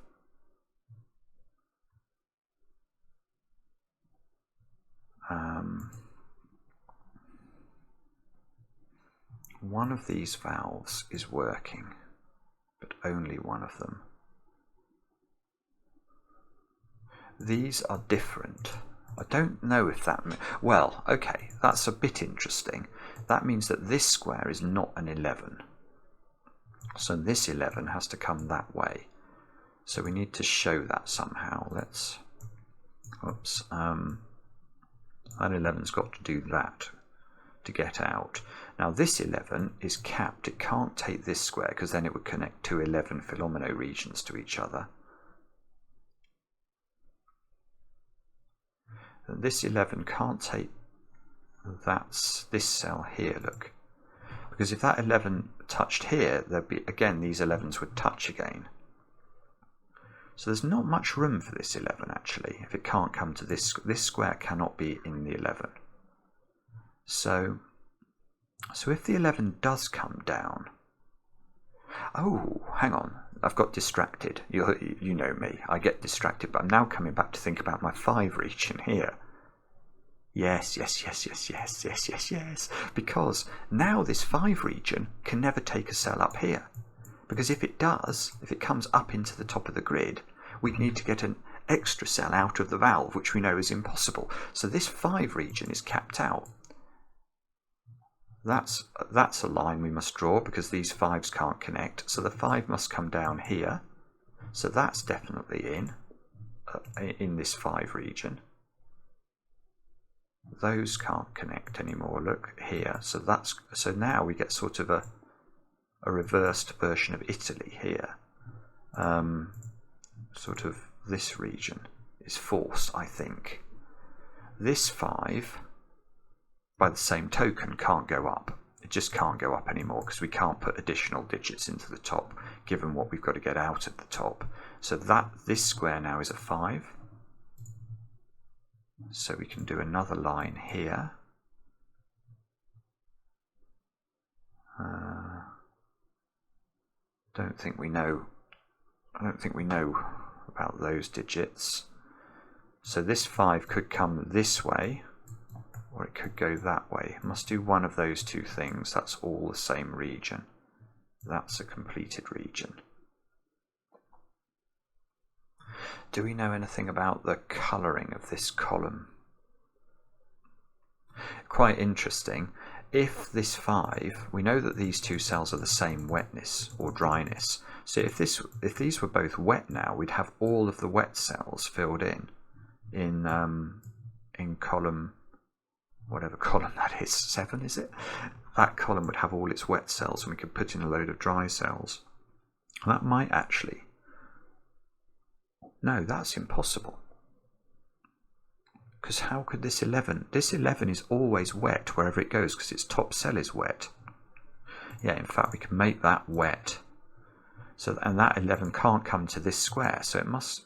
One of these valves is working, but only one of them. These are different. I don't know if that... Well, okay, that's a bit interesting. That means that this square is not an 11. So this 11 has to come that way. So we need to show that somehow. Let's... Oops. That 11's got to do that to get out. Now this 11 is capped. It can't take this square because then it would connect two 11 Fillomino regions to each other. And this 11 can't take this cell here, look. Because if that 11 touched here, there'd be, again, these 11s would touch again. So there's not much room for this 11 actually, if it can't come to this square cannot be in the 11. So if the 11 does come down, oh, hang on, I've got distracted. You know me, I get distracted, but I'm now coming back to think about my 5 region here. Yes, because now this 5 region can never take a cell up here. Because if it does, if it comes up into the top of the grid, we'd need to get an extra cell out of the valve, which we know is impossible. So this 5 region is capped out. That's a line we must draw because these 5s can't connect. So the 5 must come down here. So that's definitely in this 5 region. Those can't connect anymore. Look here. So now we get sort of a reversed version of Italy here. Sort of this region is false, I think. This 5, by the same token, can't go up. It just can't go up anymore because we can't put additional digits into the top, given what we've got to get out at the top. So this square now is a 5. So we can do another line here. I don't think we know about those digits. So this 5 could come this way, or it could go that way. It must do one of those two things. That's all the same region. That's a completed region. Do we know anything about the colouring of this column? Quite interesting. If this 5, we know that these two cells are the same wetness or dryness. So if these were both wet now, we'd have all of the wet cells filled in column, whatever column that is, 7 is it? That column would have all its wet cells and we could put in a load of dry cells. That might actually... No, that's impossible. Because how could this 11... This 11 is always wet wherever it goes because its top cell is wet. Yeah, in fact, we can make that wet. So, and that 11 can't come to this square, so it must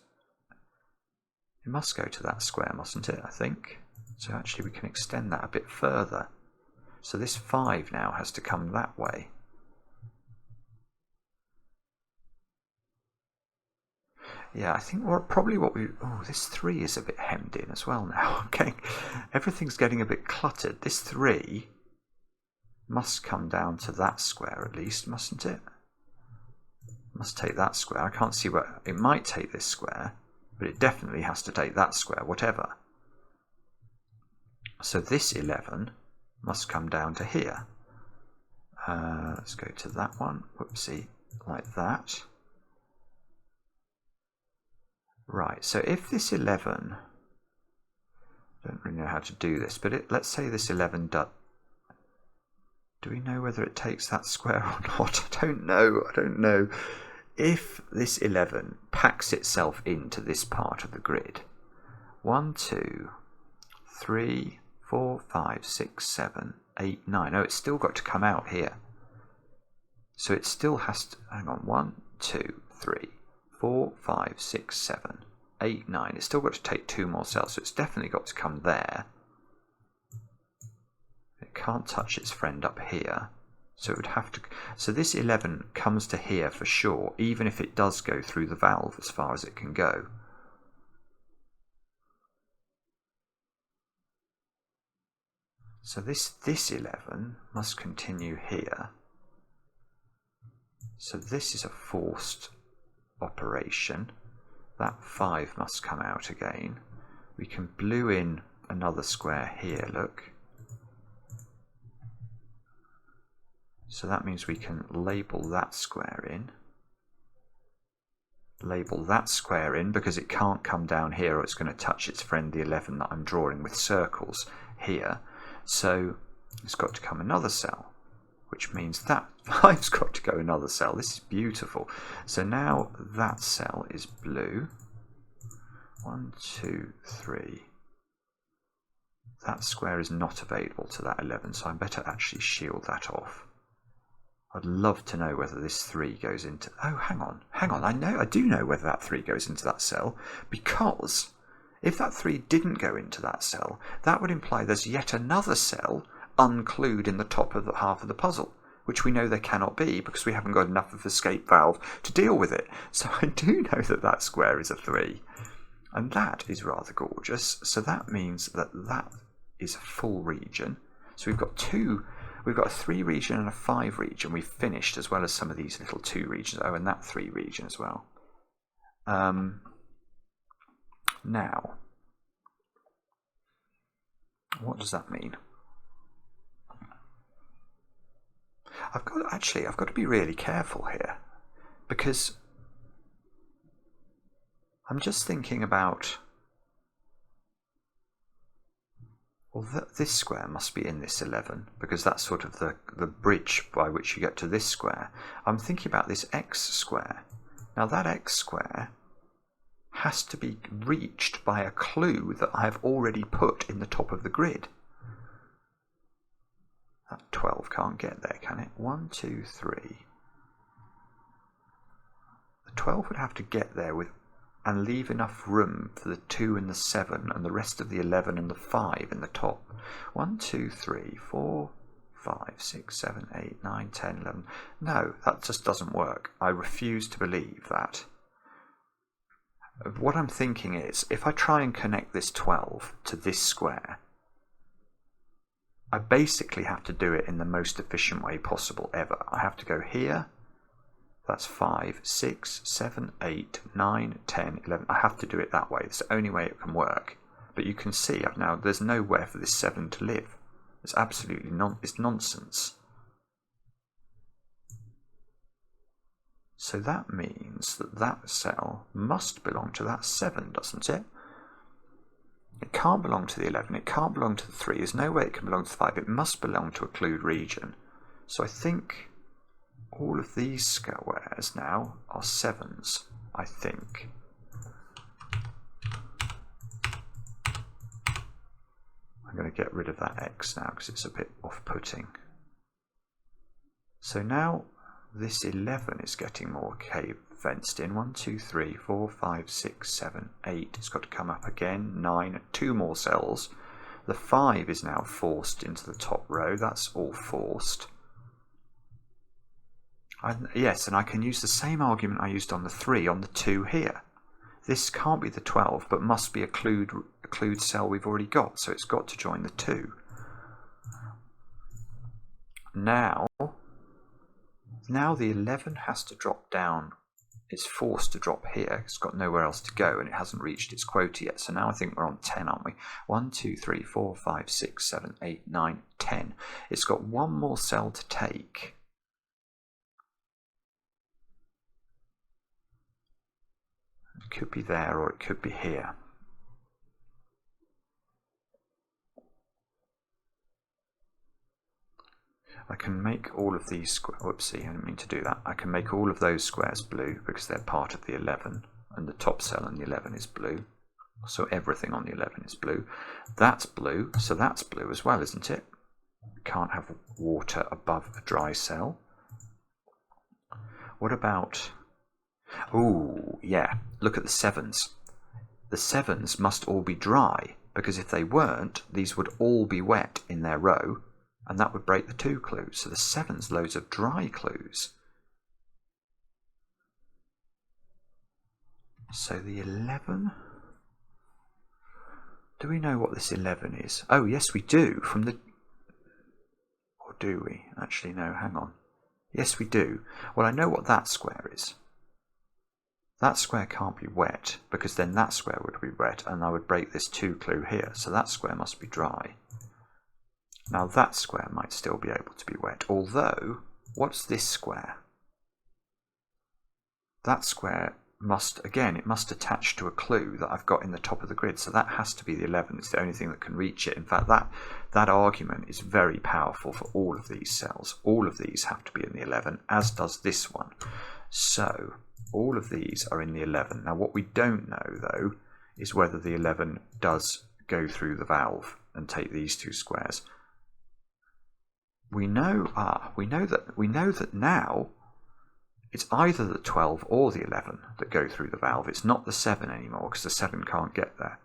go to that square, mustn't it, I think? So actually we can extend that a bit further. So this 5 now has to come that way. Yeah, I think probably what we... Oh, this 3 is a bit hemmed in as well now. Okay, everything's getting a bit cluttered. This 3 must come down to that square at least, mustn't it? Must take that square. I can't see where... It might take this square, but it definitely has to take that square, whatever. So this 11 must come down to here. Let's go to that one. Whoopsie, like that. Right, so if this 11 Don't really know how to do this, but let's say this 11 does. Do we know whether it takes that square or not? I don't know. I don't know. If this 11 packs itself into this part of the grid, 1, 2, 3, 4, 5, 6, 7, 8, 9. Oh, it's still got to come out here. So it still has to, hang on, 1, 2, 3, 4, 5, 6, 7, 8, 9. It's still got to take 2 more cells, so it's definitely got to come there. It can't touch its friend up here. So it would have to. So this 11 comes to here for sure, even if it does go through the valve as far as it can go. So this 11 must continue here. So this is a forced operation. That 5 must come out again. We can blue in another square here, look. So that means we can label that square in. Label that square in because it can't come down here or it's going to touch its friend the 11 that I'm drawing with circles here. So it's got to come another cell, which means that 5's got to go another cell. This is beautiful. So now that cell is blue. 1, 2, 3. That square is not available to that 11, so I better actually shield that off. I'd love to know whether this 3 goes into... Oh, hang on. I do know whether that 3 goes into that cell, because if that 3 didn't go into that cell, that would imply there's yet another cell unclued in the top of the half of the puzzle, which we know there cannot be because we haven't got enough of escape valve to deal with it. So I do know that that square is a 3, and that is rather gorgeous. So that means that that is a full region. So we've got two. We've got a 3 region and a 5 region we've finished, as well as some of these little 2 regions. Oh, and that 3 region as well. Now, what does that mean? I've got to be really careful here, because I'm just thinking about, well, this square must be in this 11, because that's sort of the bridge by which you get to this square. I'm thinking about this x square. Now that x square has to be reached by a clue that I have already put in the top of the grid. That 12 can't get there, can it? 1, 2, 3. The 12 would have to get there with and leave enough room for the 2 and the 7 and the rest of the 11 and the 5 in the top. 1, 2, 3, 4, 5, 6, 7, 8, 9, 10, 11. No, that just doesn't work. I refuse to believe that. What I'm thinking is, if I try and connect this 12 to this square, I basically have to do it in the most efficient way possible ever. I have to go here. That's 5, 6, 7, 8, 9, 10, 11. I have to do it that way. It's the only way it can work. But you can see now there's nowhere for this 7 to live. It's absolutely it's nonsense. So that means that that cell must belong to that 7, doesn't it? It can't belong to the 11. It can't belong to the 3. There's no way it can belong to the 5. It must belong to a clued region. So I think all of these squares now are 7s, I think. I'm going to get rid of that x now because it's a bit off-putting. So now this 11 is getting more cave fenced in. 1, 2, 3, 4, 5, 6, 7, 8. It's got to come up again. 9, 2 more cells. The 5 is now forced into the top row. That's all forced. Yes, and I can use the same argument I used on the 3 on the 2 here. This can't be the 12, but must be a clued cell we've already got, so it's got to join the 2. Now the 11 has to drop down. It's forced to drop here. It's got nowhere else to go, and it hasn't reached its quota yet. So now I think we're on 10, aren't we? 1, 2, 3, 4, 5, 6, 7, 8, 9, 10. It's got one more cell to take. It could be there or it could be here. I can make all of these squares, whoopsie, I didn't mean to do that. I can make all of those squares blue because they're part of the 11, and the top cell on the 11 is blue. So everything on the 11 is blue. That's blue, so that's blue as well, isn't it? We can't have water above a dry cell. What about... oh, yeah, look at the 7s. The 7s must all be dry, because if they weren't, these would all be wet in their row, and that would break the 2 clues. So the 7's loads of dry clues. So the 11... do we know what this 11 is? Oh, yes, we do. From the... or do we? Actually, no, hang on. Yes, we do. Well, I know what that square is. That square can't be wet, because then that square would be wet, and I would break this 2 clue here. So that square must be dry. Now that square might still be able to be wet, although, what's this square? That square must, again, it must attach to a clue that I've got in the top of the grid, so that has to be the 11. It's the only thing that can reach it. In fact, that argument is very powerful for all of these cells. All of these have to be in the 11, as does this one. So all of these are in the 11. Now what we don't know, though, is whether the 11 does go through the valve and take these 2 squares. We know that now it's either the 12 or the 11 that go through the valve. It's not the 7 anymore, because the 7 can't get there.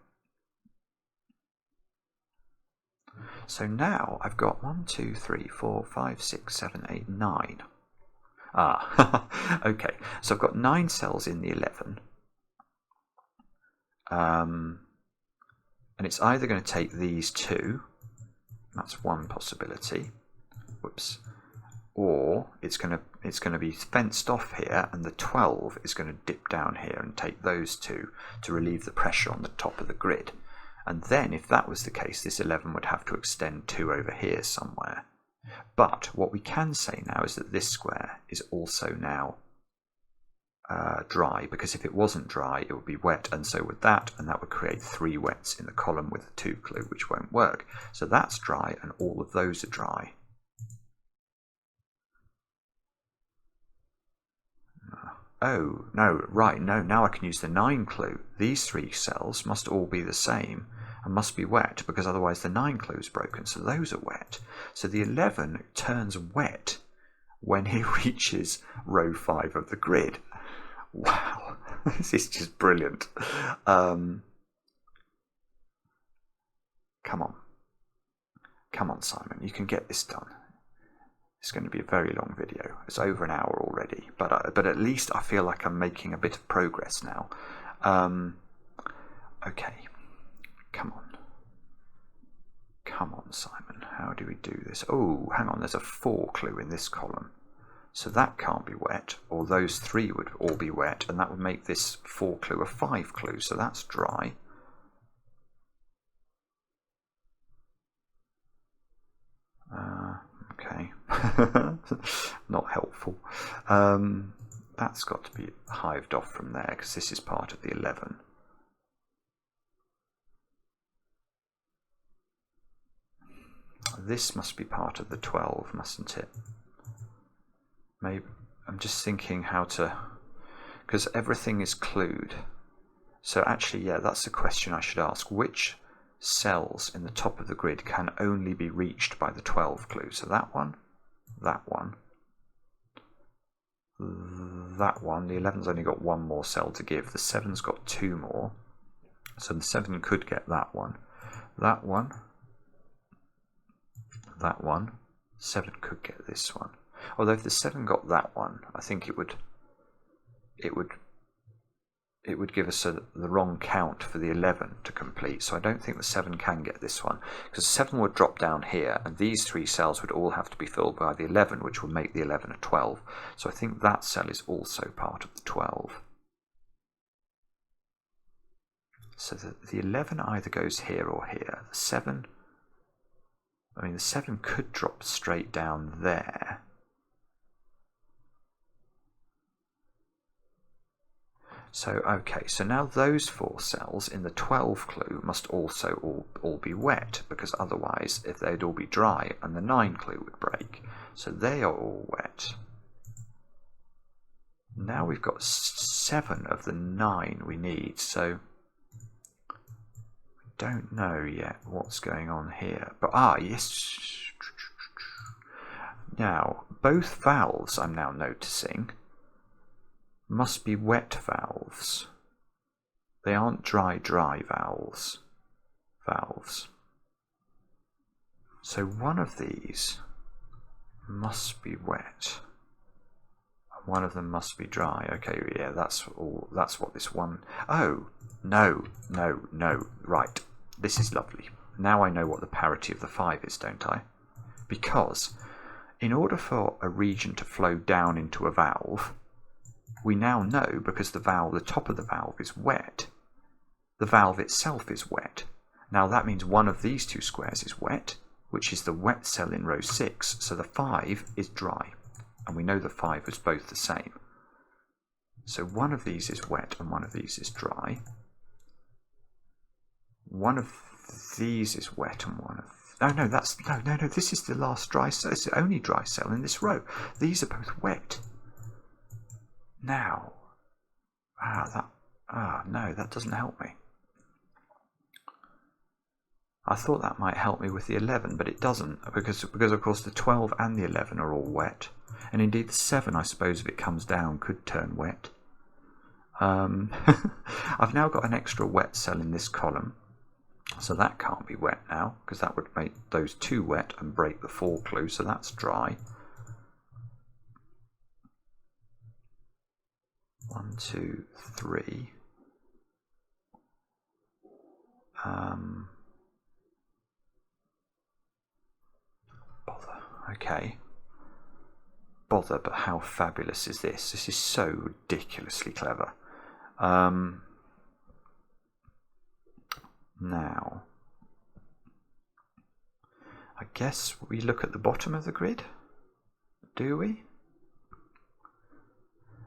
So now I've got 1, 2, 3, 4, 5, 6, 7, 8, 9. Okay, so I've got 9 cells in the 11. And it's either going to take these 2, that's one possibility, whoops, or it's going to be fenced off here, and the 12 is going to dip down here and take those 2 to relieve the pressure on the top of the grid. And then, if that was the case, this 11 would have to extend 2 over here somewhere. But what we can say now is that this square is also now dry, because if it wasn't dry, it would be wet, and so would that, and that would create 3 wets in the column with the 2 clue, which won't work. So that's dry, and all of those are dry. Oh, no, right, no, now I can use the 9 clue. These 3 cells must all be the same and must be wet, because otherwise the 9 clue is broken, so those are wet. So the 11 turns wet when it reaches row 5 of the grid. Wow, this is just brilliant. Come on. Come on, Simon, you can get this done. It's going to be a very long video. It's over an hour already, but at least I feel like I'm making a bit of progress now. Okay, come on. Come on, Simon, how do we do this? Oh, hang on, there's a 4 clue in this column. So that can't be wet, or those 3 would all be wet, and that would make this 4 clue a 5 clue, so that's dry. Okay, not helpful. That's got to be hived off from there, because this is part of the 11. This must be part of the 12, mustn't it? Maybe I'm just thinking how to, because everything is clued. So actually, yeah, that's the question I should ask. Which cells in the top of the grid can only be reached by the 12 clue? So that one, that one, that one. The 11's only got 1 more cell to give. The 7's got 2 more. So the 7 could get that one. That one. That one. 7 could get this one. Although if the 7 got that one, I think it would give us the wrong count for the 11 to complete. So I don't think the 7 can get this one, because 7 would drop down here, and these 3 cells would all have to be filled by the 11, which would make the 11 a 12. So I think that cell is also part of the 12. So the 11 either goes here or here. The 7, I mean, the 7 could drop straight down there. So, okay, so now those 4 cells in the 12 clue must also all be wet, because otherwise if they'd all be dry and the 9 clue would break. So they are all wet. Now we've got 7 of the 9 we need, so we don't know yet what's going on here. But yes. Now, both valves, I'm now noticing, must be wet valves. They aren't dry valves. So one of these must be wet. One of them must be dry. Okay, yeah, that's what this one... Oh, no. Right, this is lovely. Now I know what the parity of the 5 is, don't I? Because in order for a region to flow down into a valve, we now know, because the top of the valve is wet, the valve itself is wet. Now that means one of these 2 squares is wet, which is the wet cell in row 6, so the 5 is dry. And we know the 5 is both the same. So one of these is wet and one of these is dry. One of these is wet and one of... No, this is the last dry cell. It's the only dry cell in this row. These are both wet. Now... no, that doesn't help me. I thought that might help me with the 11, but it doesn't, because of course the 12 and the 11 are all wet. And indeed the 7, I suppose, if it comes down, could turn wet. I've now got an extra wet cell in this column, so that can't be wet now, because that would make those 2 wet and break the 4 clue, so that's dry. 1, 2, 3. Bother. Okay. Bother, but how fabulous is this? This is so ridiculously clever. Now, I guess we look at the bottom of the grid, do we?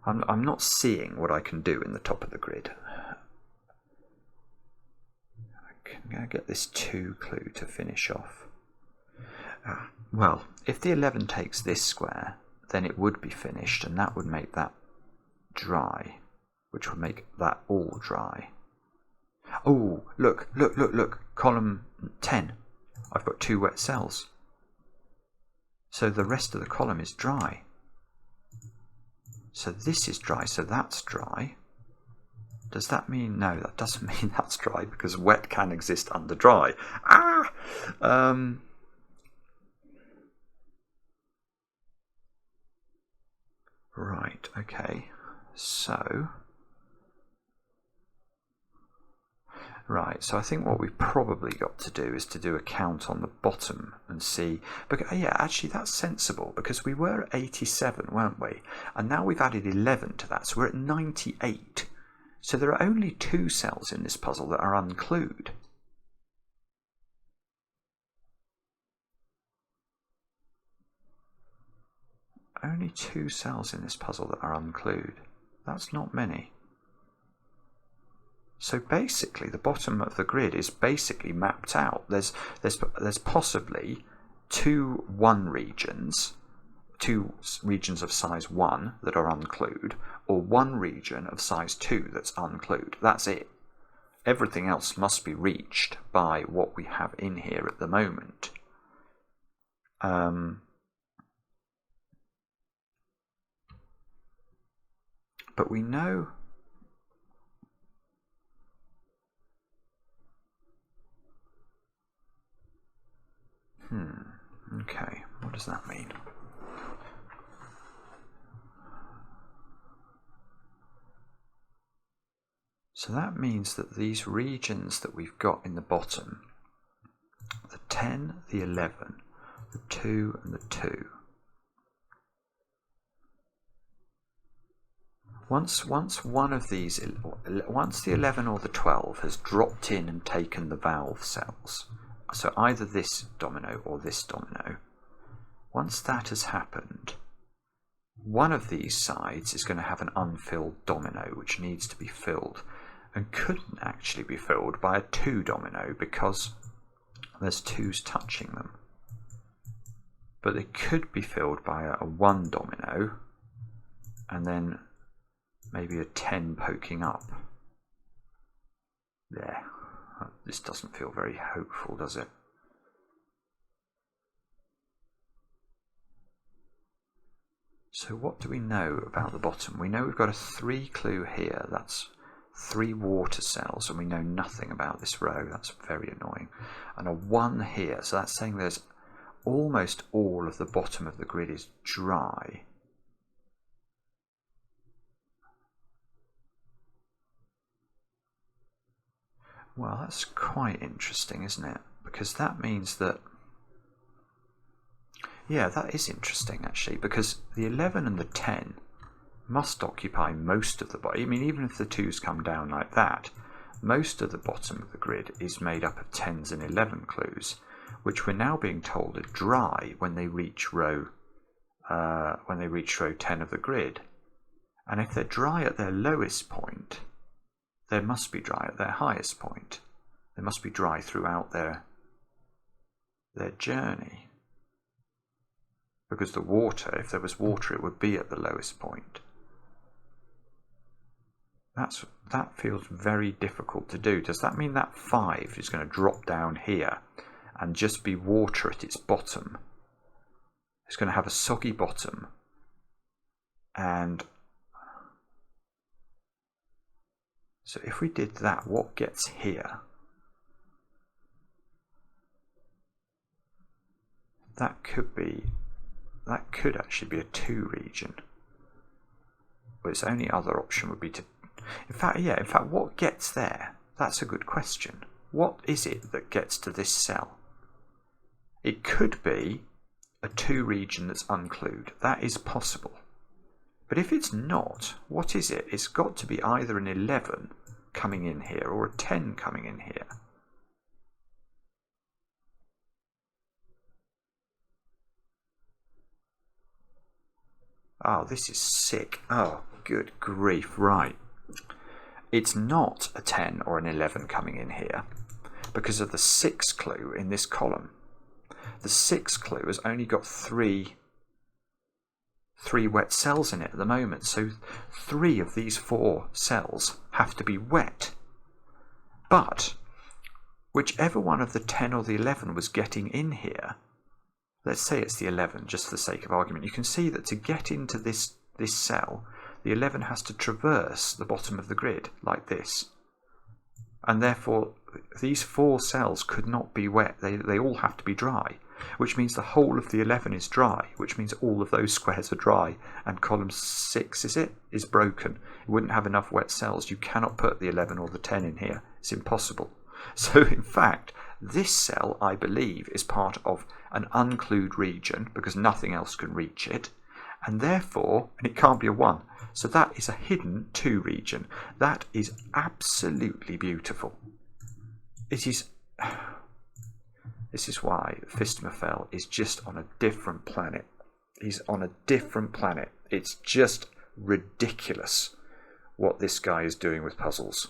I'm not seeing what I can do in the top of the grid. I'm going to get this 2 clue to finish off. Well, if the 11 takes this square, then it would be finished, and that would make that dry, which would make that all dry. Oh, look, column 10. I've got 2 wet cells. So the rest of the column is dry. So this is dry, so that's dry. Does that mean... No, that doesn't mean that's dry, because wet can exist under dry. Right, okay. So... Right, so I think what we've probably got to do is to do a count on the bottom and see... But yeah, actually that's sensible, because we were at 87, weren't we? And now we've added 11 to that, so we're at 98. So there are only 2 cells in this puzzle that are unclued. Only 2 cells in this puzzle that are unclued. That's not many. So basically, the bottom of the grid is basically mapped out. There's possibly 2 regions of size 1 that are unclued, or 1 region of size 2 that's unclued. That's it. Everything else must be reached by what we have in here at the moment. But we know... Okay, what does that mean? So that means that these regions that we've got in the bottom, the 10, the 11, the 2 and the 2, once one of these, once the 11 or the 12 has dropped in and taken the valve cells, so either this domino or this domino, once that has happened, one of these sides is going to have an unfilled domino which needs to be filled, and couldn't actually be filled by a 2 domino because there's 2s touching them. but they could be filled by a 1 domino and then maybe a 10 poking up. There. This doesn't feel very hopeful, does it? So what do we know about the bottom? We know we've got a 3 clue here. That's 3 water cells, and we know nothing about this row. That's very annoying. And a 1 here, so that's saying there's almost all of the bottom of the grid is dry. Well, that's quite interesting, isn't it? Because that means that, yeah, that is interesting actually, because the 11 and the 10 must occupy most of the bottom. I mean, even if the 2's come down like that, most of the bottom of the grid is made up of 10s and 11 clues, which we're now being told are dry when they reach row 10 of the grid. And if they're dry at their lowest point, they must be dry at their highest point. They must be dry throughout their journey. Because the water, if there was water, it would be at the lowest point. That feels very difficult to do. Does that mean that 5 is going to drop down here and just be water at its bottom? It's going to have a soggy bottom, and so if we did that, what gets here? That could actually be a 2 region. But its only other option would be to, in fact, what gets there? That's a good question. What is it that gets to this cell? It could be a 2 region that's unclued. That is possible. But if it's not, what is it? It's got to be either an 11 coming in here or a 10 coming in here. Oh, this is sick. Oh, good grief. Right. It's not a 10 or an 11 coming in here because of the 6 clue in this column. The 6 clue has only got 3 wet cells in it at the moment, so 3 of these 4 cells have to be wet. But whichever one of the 10 or the 11 was getting in here, let's say it's the 11 just for the sake of argument, you can see that to get into this cell, the 11 has to traverse the bottom of the grid like this. And therefore these 4 cells could not be wet, they all have to be dry, which means the whole of the 11 is dry, which means all of those squares are dry, and column 6 is broken. It wouldn't have enough wet cells. You cannot put the 11 or the 10 in here. It's impossible. So in fact, this cell, I believe, is part of an unclued region because nothing else can reach it, and therefore, and it can't be a 1. So that is a hidden 2 region. That is absolutely beautiful. It is. This is why Phistomefel is just on a different planet. He's on a different planet. It's just ridiculous what this guy is doing with puzzles.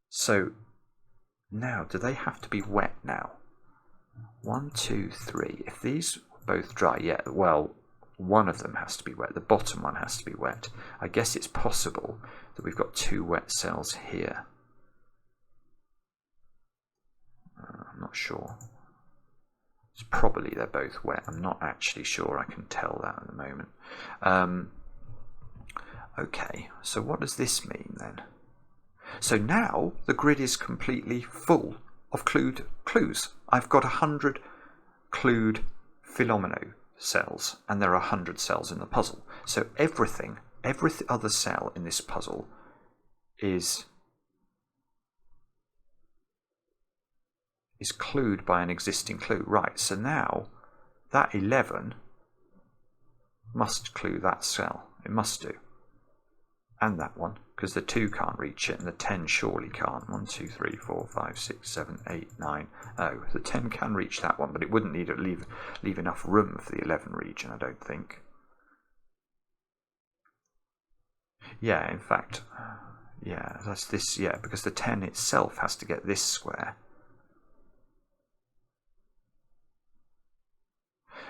So now, do they have to be wet now? 1, 2, 3. If these are both dry, yeah, well, one of them has to be wet. The bottom one has to be wet. I guess it's possible that we've got 2 wet cells here. I'm not sure. It's probably they're both wet. I'm not actually sure. I can tell that at the moment. Okay, so what does this mean then? So now the grid is completely full of clues. I've got 100 clued Fillomino cells, and there are 100 cells in the puzzle. So every other cell in this puzzle is clued by an existing clue. Right, so now that 11 must clue that cell. It must do. And that one, because the 2 can't reach it, and the 10 surely can't. 1, 2, 3, 4, 5, 6, 7, 8, 9. Oh, the 10 can reach that one, but it wouldn't need to leave enough room for the 11 region, I don't think. Yeah, in fact, yeah, that's this, yeah, because the 10 itself has to get this square.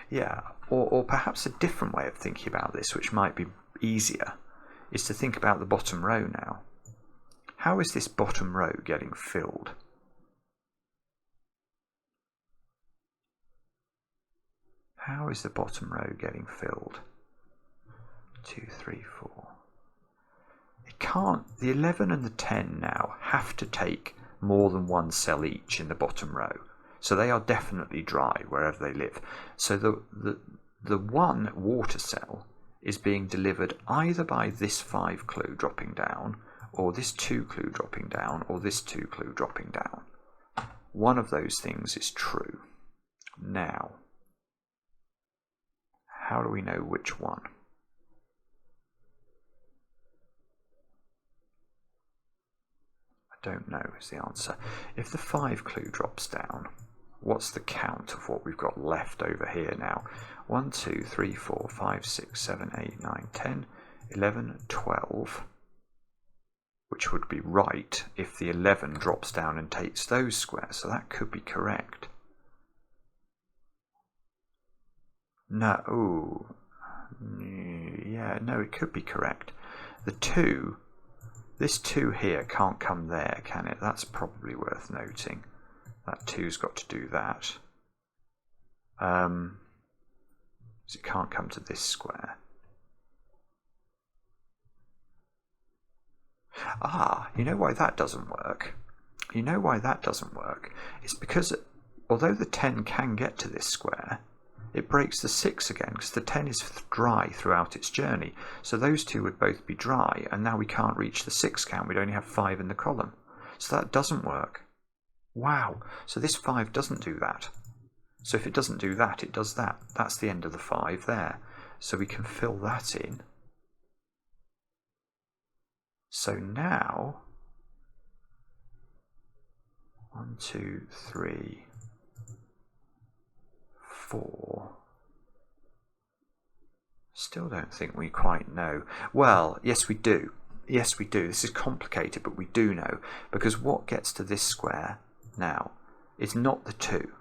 Yeah, or perhaps a different way of thinking about this, which might be easier, is to think about the bottom row now. How is this bottom row getting filled? How is the bottom row getting filled? 2, 3, 4. It can't. The 11 and the 10 now have to take more than one cell each in the bottom row. So they are definitely dry wherever they live. So the one water cell is being delivered either by this 5 clue dropping down, or this 2 clue dropping down, or this 2 clue dropping down. One of those things is true. Now, how do we know which one? I don't know is the answer. If the 5 clue drops down, what's the count of what we've got left over here now? 1, 2, 3, 4, 5, 6, 7, 8, 9, 10, 11, 12, which would be right if the 11 drops down and takes those squares, so that could be correct. No, ooh, yeah, no, it could be correct. The 2, this 2 here can't come there, can it? That's probably worth noting. That 2's got to do that. So it can't come to this square. Ah, you know why that doesn't work? You know why that doesn't work? It's because although the 10 can get to this square, it breaks the 6 again because the 10 is dry throughout its journey. So those two would both be dry, and now we can't reach the 6 count. We'd only have 5 in the column. So that doesn't work. Wow, so this 5 doesn't do that. So if it doesn't do that, it does that. That's the end of the 5 there. So we can fill that in. So now, 1, 2, 3, 4. Still don't think we quite know. Well, yes we do. Yes we do. This is complicated, but we do know. Because what gets to this square now is not the 2.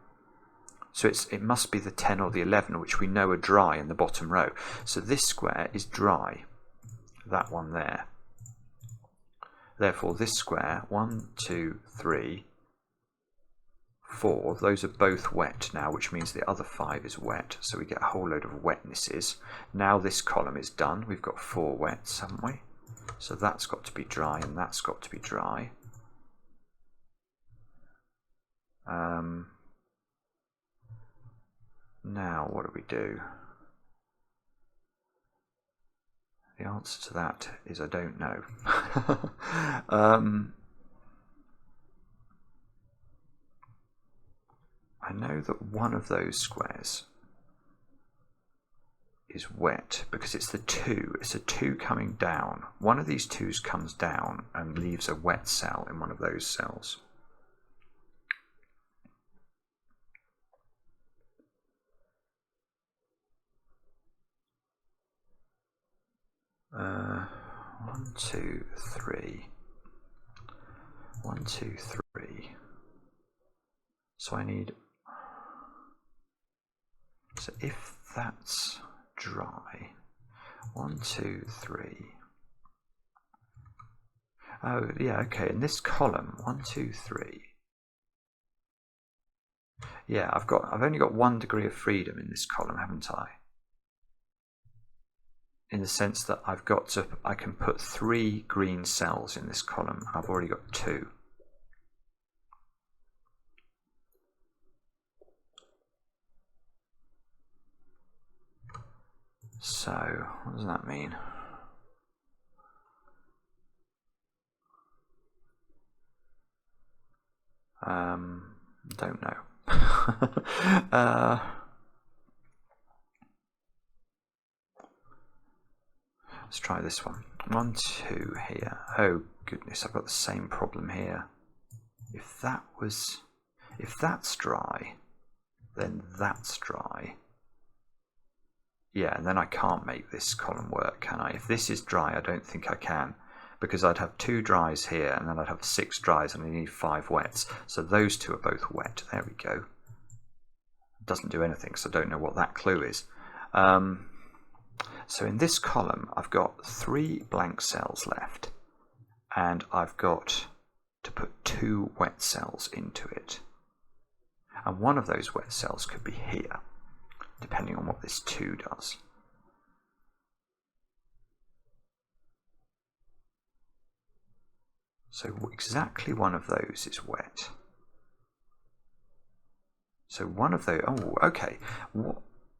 So it must be the 10 or the 11, which we know are dry in the bottom row. So this square is dry. That one there. Therefore, this square, 1, 2, 3, 4, those are both wet now, which means the other 5 is wet. So we get a whole load of wetnesses. Now this column is done. We've got 4 wets, haven't we? So that's got to be dry, and that's got to be dry. Now, what do we do? The answer to that is I don't know. I know that one of those squares is wet because it's the 2. It's a 2 coming down. One of these 2's comes down and leaves a wet cell in one of those cells. One, two, three. 1, 2, 3. So I need. So if that's dry, 1, 2, 3. Oh yeah, okay. In this column, 1, 2, 3. Yeah, I've only got 1 degree of freedom in this column, haven't I? In the sense that I can put 3 green cells in this column. I've already got 2. So, what does that mean? Don't know. Let's try this one. 1, 2 here. Oh goodness, I've got the same problem here. If that's dry, then that's dry. Yeah, and then I can't make this column work, can I? If this is dry, I don't think I can, because I'd have 2 dries here, and then I'd have 6 dries, and I need 5 wets. So those 2 are both wet. There we go. Doesn't do anything, so I don't know what that clue is. So in this column, I've got 3 blank cells left, and I've got to put 2 wet cells into it. And one of those wet cells could be here, depending on what this 2 does. So exactly one of those is wet. So one of those, oh, okay.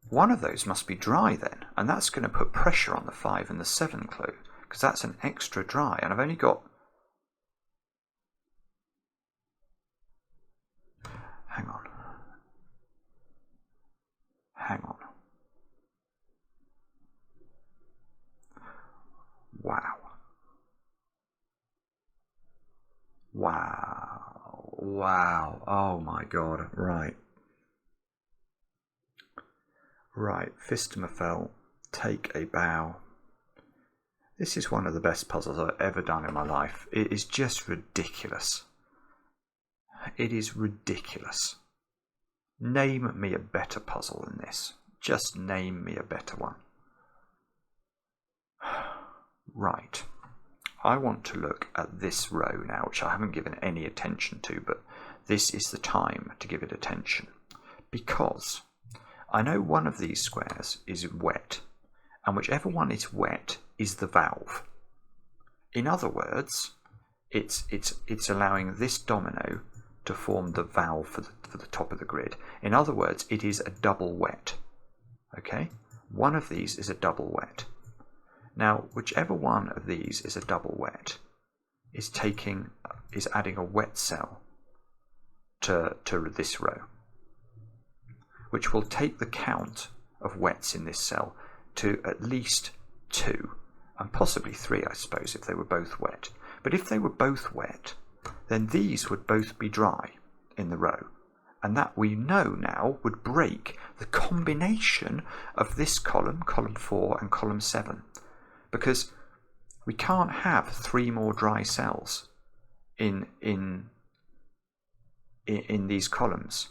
One of those must be dry then, and that's going to put pressure on the 5 and the 7 clue, because that's an extra dry, and I've only got... Hang on. Wow. Oh my god, right. Phistomefel, take a bow. This is one of the best puzzles I've ever done in my life. It is just ridiculous. It is ridiculous. Name me a better puzzle than this. Just name me a better one. Right. I want to look at this row now, which I haven't given any attention to, but this is the time to give it attention. Because I know one of these squares is wet, and whichever one is wet is the valve. In other words, it's allowing this domino to form the valve for the top of the grid. In other words, it is a double wet. Okay? One of these is a double wet. Now, whichever one of these is a double wet is adding a wet cell to this row, which will take the count of wets in this cell to at least 2, and possibly 3, I suppose, if they were both wet. But if they were both wet, then these would both be dry in the row, and that we know now would break the combination of this column, column 4, and column 7. Because we can't have 3 more dry cells in these columns,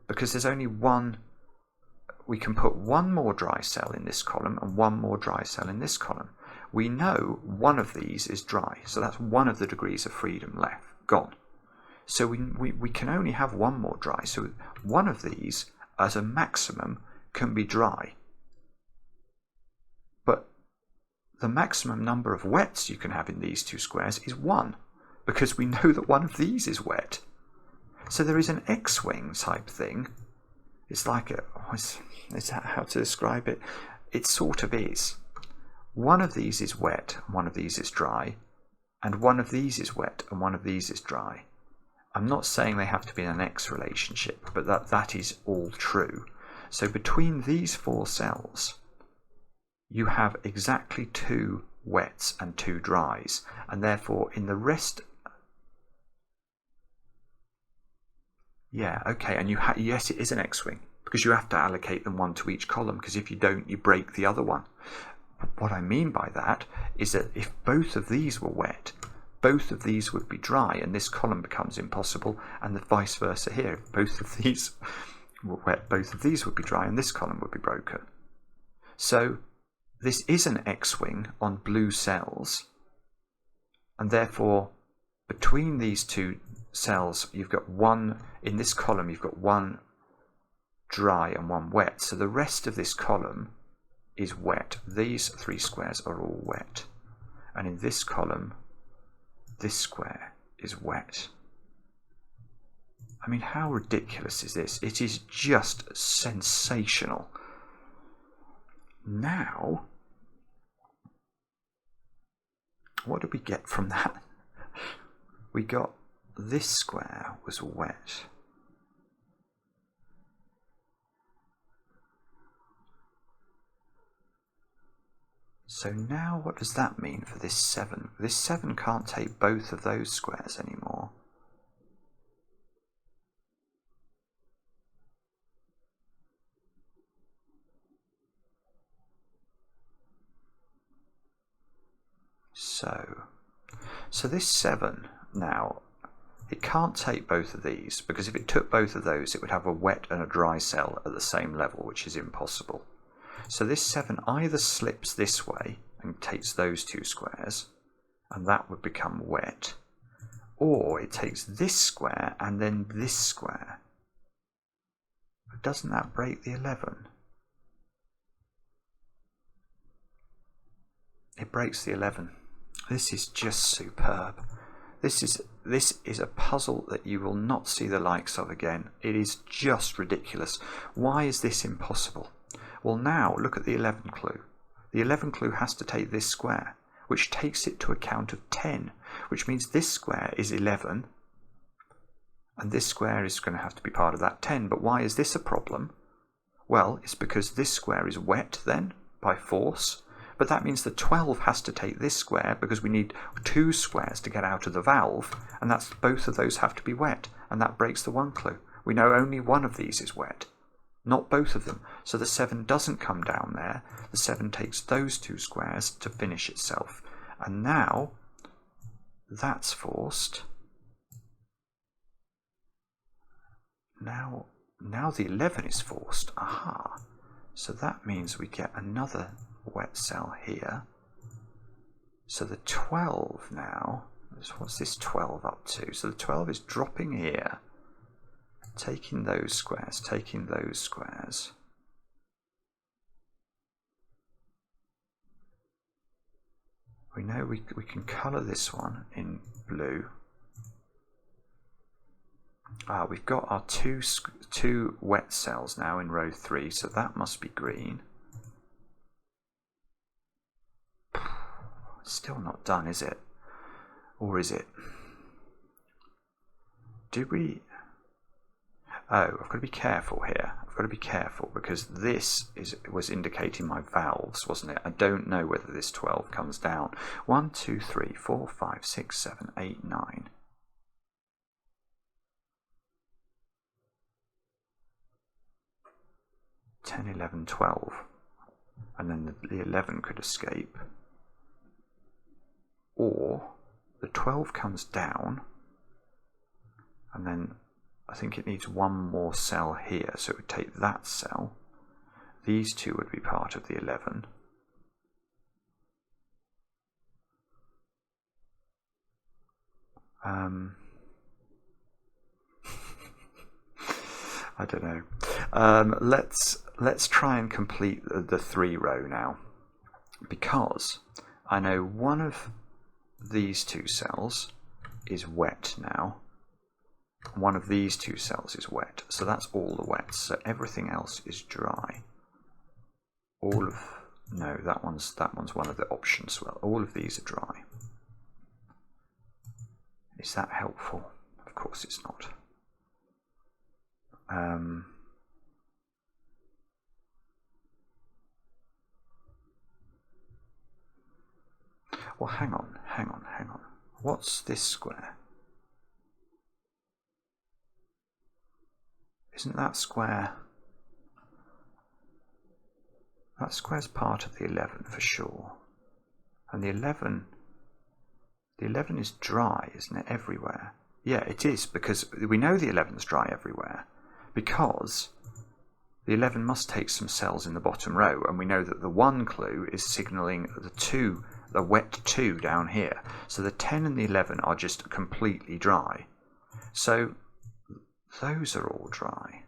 because there's only one. We can put 1 more dry cell in this column and 1 more dry cell in this column. We know one of these is dry, so that's one of the degrees of freedom left, gone. So we can only have 1 more dry, so one of these as a maximum can be dry. But the maximum number of wets you can have in these 2 squares is 1, because we know that one of these is wet. So there is an X-wing type thing. It's like is that how to describe it? It sort of is. One of these is wet, and one of these is dry, and one of these is wet, and one of these is dry. I'm not saying they have to be in an X relationship, but that is all true. So between these 4 cells, you have exactly 2 wets and 2 dries, and therefore in the rest... Yeah, okay, and yes, it is an X-wing, because you have to allocate them 1 to each column, because if you don't, you break the other one. What I mean by that is that if both of these were wet, both of these would be dry, and this column becomes impossible, and the vice versa here. If both of these were wet, both of these would be dry, and this column would be broken. So this is an X-wing on blue cells, and therefore between these 2 cells you've got 1, in this column you've got 1 dry and 1 wet, so the rest of this column is wet. These 3 squares are all wet, and in this column this square is wet. I mean, how ridiculous is this? It is just sensational. Now, what did we get from that? We got this square was wet. So now what does that mean for this 7? This 7 can't take both of those squares anymore. So this 7 now it can't take both of these, because if it took both of those, it would have a wet and a dry cell at the same level, which is impossible. So this 7 either slips this way and takes those 2 squares, and that would become wet, or it takes this square and then this square. But doesn't that break the 11? It breaks the 11. This is just superb. This is a puzzle that you will not see the likes of again. It is just ridiculous. Why is this impossible? Well, now look at the 11 clue. The 11 clue has to take this square, which takes it to a count of 10, which means this square is 11, and this square is going to have to be part of that 10. But why is this a problem? Well, it's because this square is wet then, by force, but that means that 12 has to take this square, because we need 2 squares to get out of the valve, and that's both of those have to be wet, and that breaks the 1 clue. We know only one of these is wet, not both of them. So the 7 doesn't come down there. The 7 takes those 2 squares to finish itself. And now that's forced. Now the 11 is forced. Aha. So that means we get another wet cell here. So the 12 now, what's this 12 up to? So the 12 is dropping here, taking those squares, taking those squares. We know we can colour this one in blue. We've got our two wet cells now in row 3, so that must be green. Still not done, is it? Or is it? Did we... Oh, I've got to be careful here. I've got to be careful, because this was indicating my valves, wasn't it? I don't know whether this 12 comes down. 1, 2, 3, 4, 5, 6, 7, 8, 9. 10, 11, 12. And then the 11 could escape. Or the 12 comes down, and then I think it needs one more cell here, so it would take that cell. These 2 would be part of the 11. I don't know. Let's try and complete the 3 row now, because I know one of these 2 cells is wet now. One of these 2 cells is wet, so that's all the wet. So everything else is dry. No, that one's one of the options. Well, all of these are dry. Is that helpful? Of course it's not. Well, hang on. What's this square? Isn't that square? That square's part of the 11 for sure. And the 11 is dry, isn't it, everywhere? Yeah, it is, because we know the 11's dry everywhere, because the 11 must take some cells in the bottom row, and we know that the 1 clue is signalling the wet 2 down here. So the 10 and the 11 are just completely dry. So those are all dry.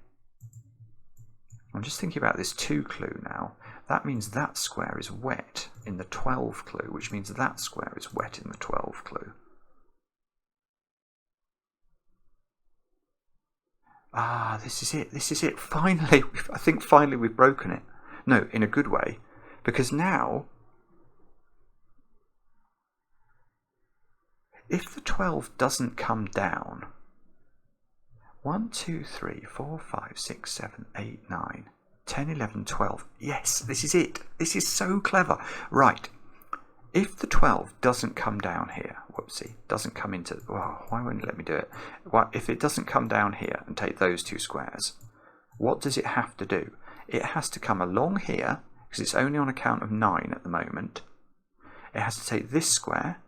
I'm just thinking about this 2 clue now. That means that square is wet in the 12 clue, which means that square is wet in the 12 clue. This is it. Finally, I think finally we've broken it. No, in a good way, because now, if the 12 doesn't come down, 1, 2, 3, 4, 5, 6, 7, 8, 9, 10, 11, 12. Yes, this is it. This is so clever. Right. If the 12 doesn't come down here, whoopsie, doesn't come into... Oh, why won't it let me do it? Well, if it doesn't come down here and take those 2 squares, what does it have to do? It has to come along here, because it's only on a count of 9 at the moment. It has to take this square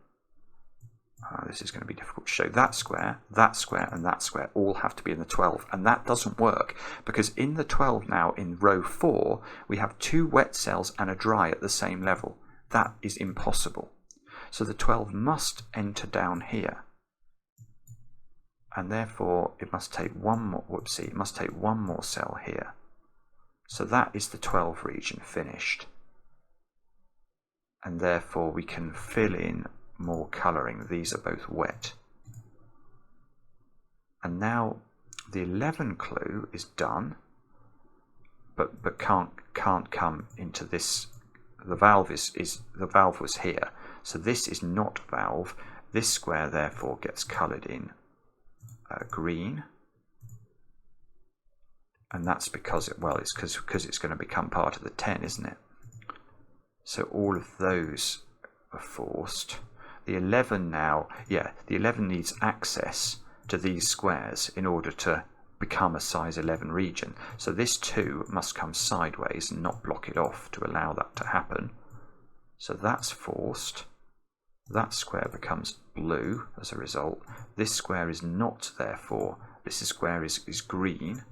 this is going to be difficult to show. That square, and that square all have to be in the 12, and that doesn't work because in the 12 now, in row 4, we have 2 wet cells and a dry at the same level. That is impossible. So the 12 must enter down here, and therefore it must take one more. Whoopsie! It must take one more cell here. So that is the 12 region finished, and therefore we can fill in more colouring. These are both wet, and now the 11 clue is done, but can't come into this. The valve the valve was here, so this is not valve. This square therefore gets coloured in green, and that's because it's because it's going to become part of the 10, isn't it? So all of those are forced. The 11 now, the 11 needs access to these squares in order to become a size 11 region. So this 2 must come sideways and not block it off to allow that to happen. So that's forced. That square becomes blue as a result. This square is not, therefore, this square is green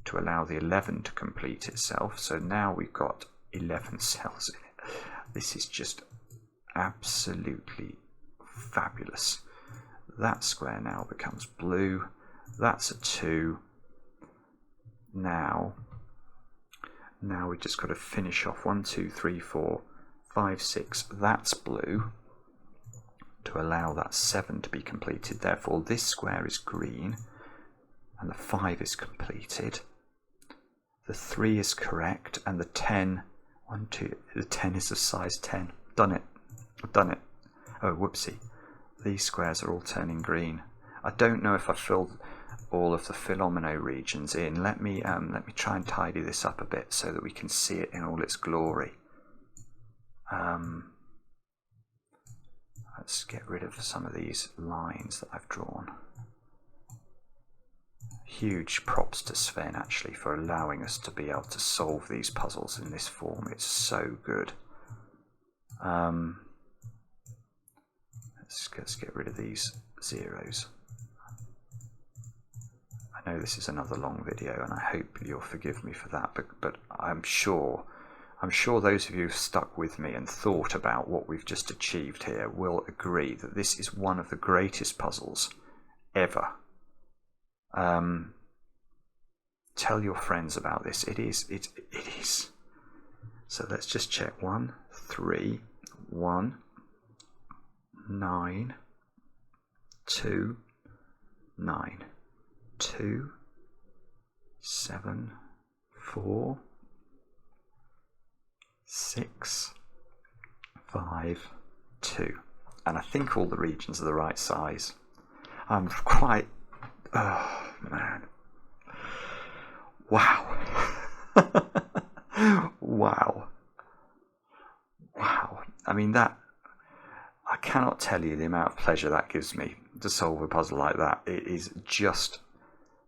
to allow the 11 to complete itself. So now we've got 11 cells in it. This is just absolutely fabulous. That square now becomes blue. That's a 2. Now we've just got to finish off 1, 2, 3, 4, 5, 6. That's blue to allow that 7 to be completed. Therefore, this square is green, and the 5 is completed. The 3 is correct, and the 10. The 10 is of size 10. Done it. I've done it. Oh, whoopsie. These squares are all turning green. I don't know if I filled all of the Fillomino regions in. Let me try and tidy this up a bit so that we can see it in all its glory. Let's get rid of some of these lines that I've drawn. Huge props to Sven actually for allowing us to be able to solve these puzzles in this form. It's so good. Let's get rid of these zeros. I know this is another long video, and I hope you'll forgive me for that. But I'm sure those of you who've stuck with me and thought about what we've just achieved here will agree that this is one of the greatest puzzles ever. Tell your friends about this. It is. So let's just check. 1, 3, 1, 9, 2, 9, 2, 7, 4, 6, 5, 2. And I think all the regions are the right size. I'm quite... Oh, man. Wow. Wow. Wow. I mean, that... I cannot tell you the amount of pleasure that gives me to solve a puzzle like that. It is just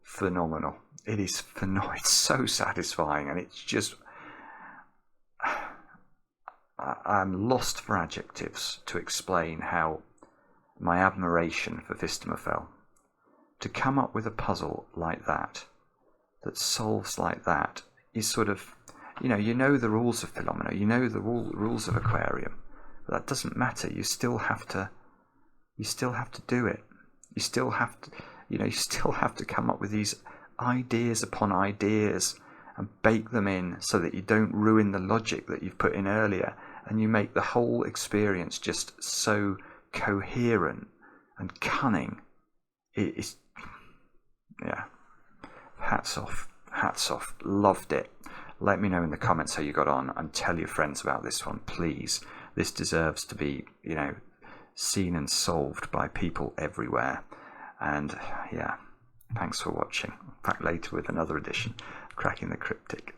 phenomenal. It is phenomenal. It's so satisfying, and it's just... I'm lost for adjectives to explain how my admiration for Phistomefel. To come up with a puzzle like that solves like that, is sort of, you know the rules of Fillomino, you know the rules of Aquarium, but that doesn't matter. You still have to do it. You still have to come up with these ideas upon ideas and bake them in so that you don't ruin the logic that you've put in earlier, and you make the whole experience just so coherent and cunning. It's, yeah, hats off, loved it. Let me know in the comments how you got on, and tell your friends about this one, please. This deserves to be, seen and solved by people everywhere. And yeah, thanks for watching. Back later with another edition of Cracking the Cryptic.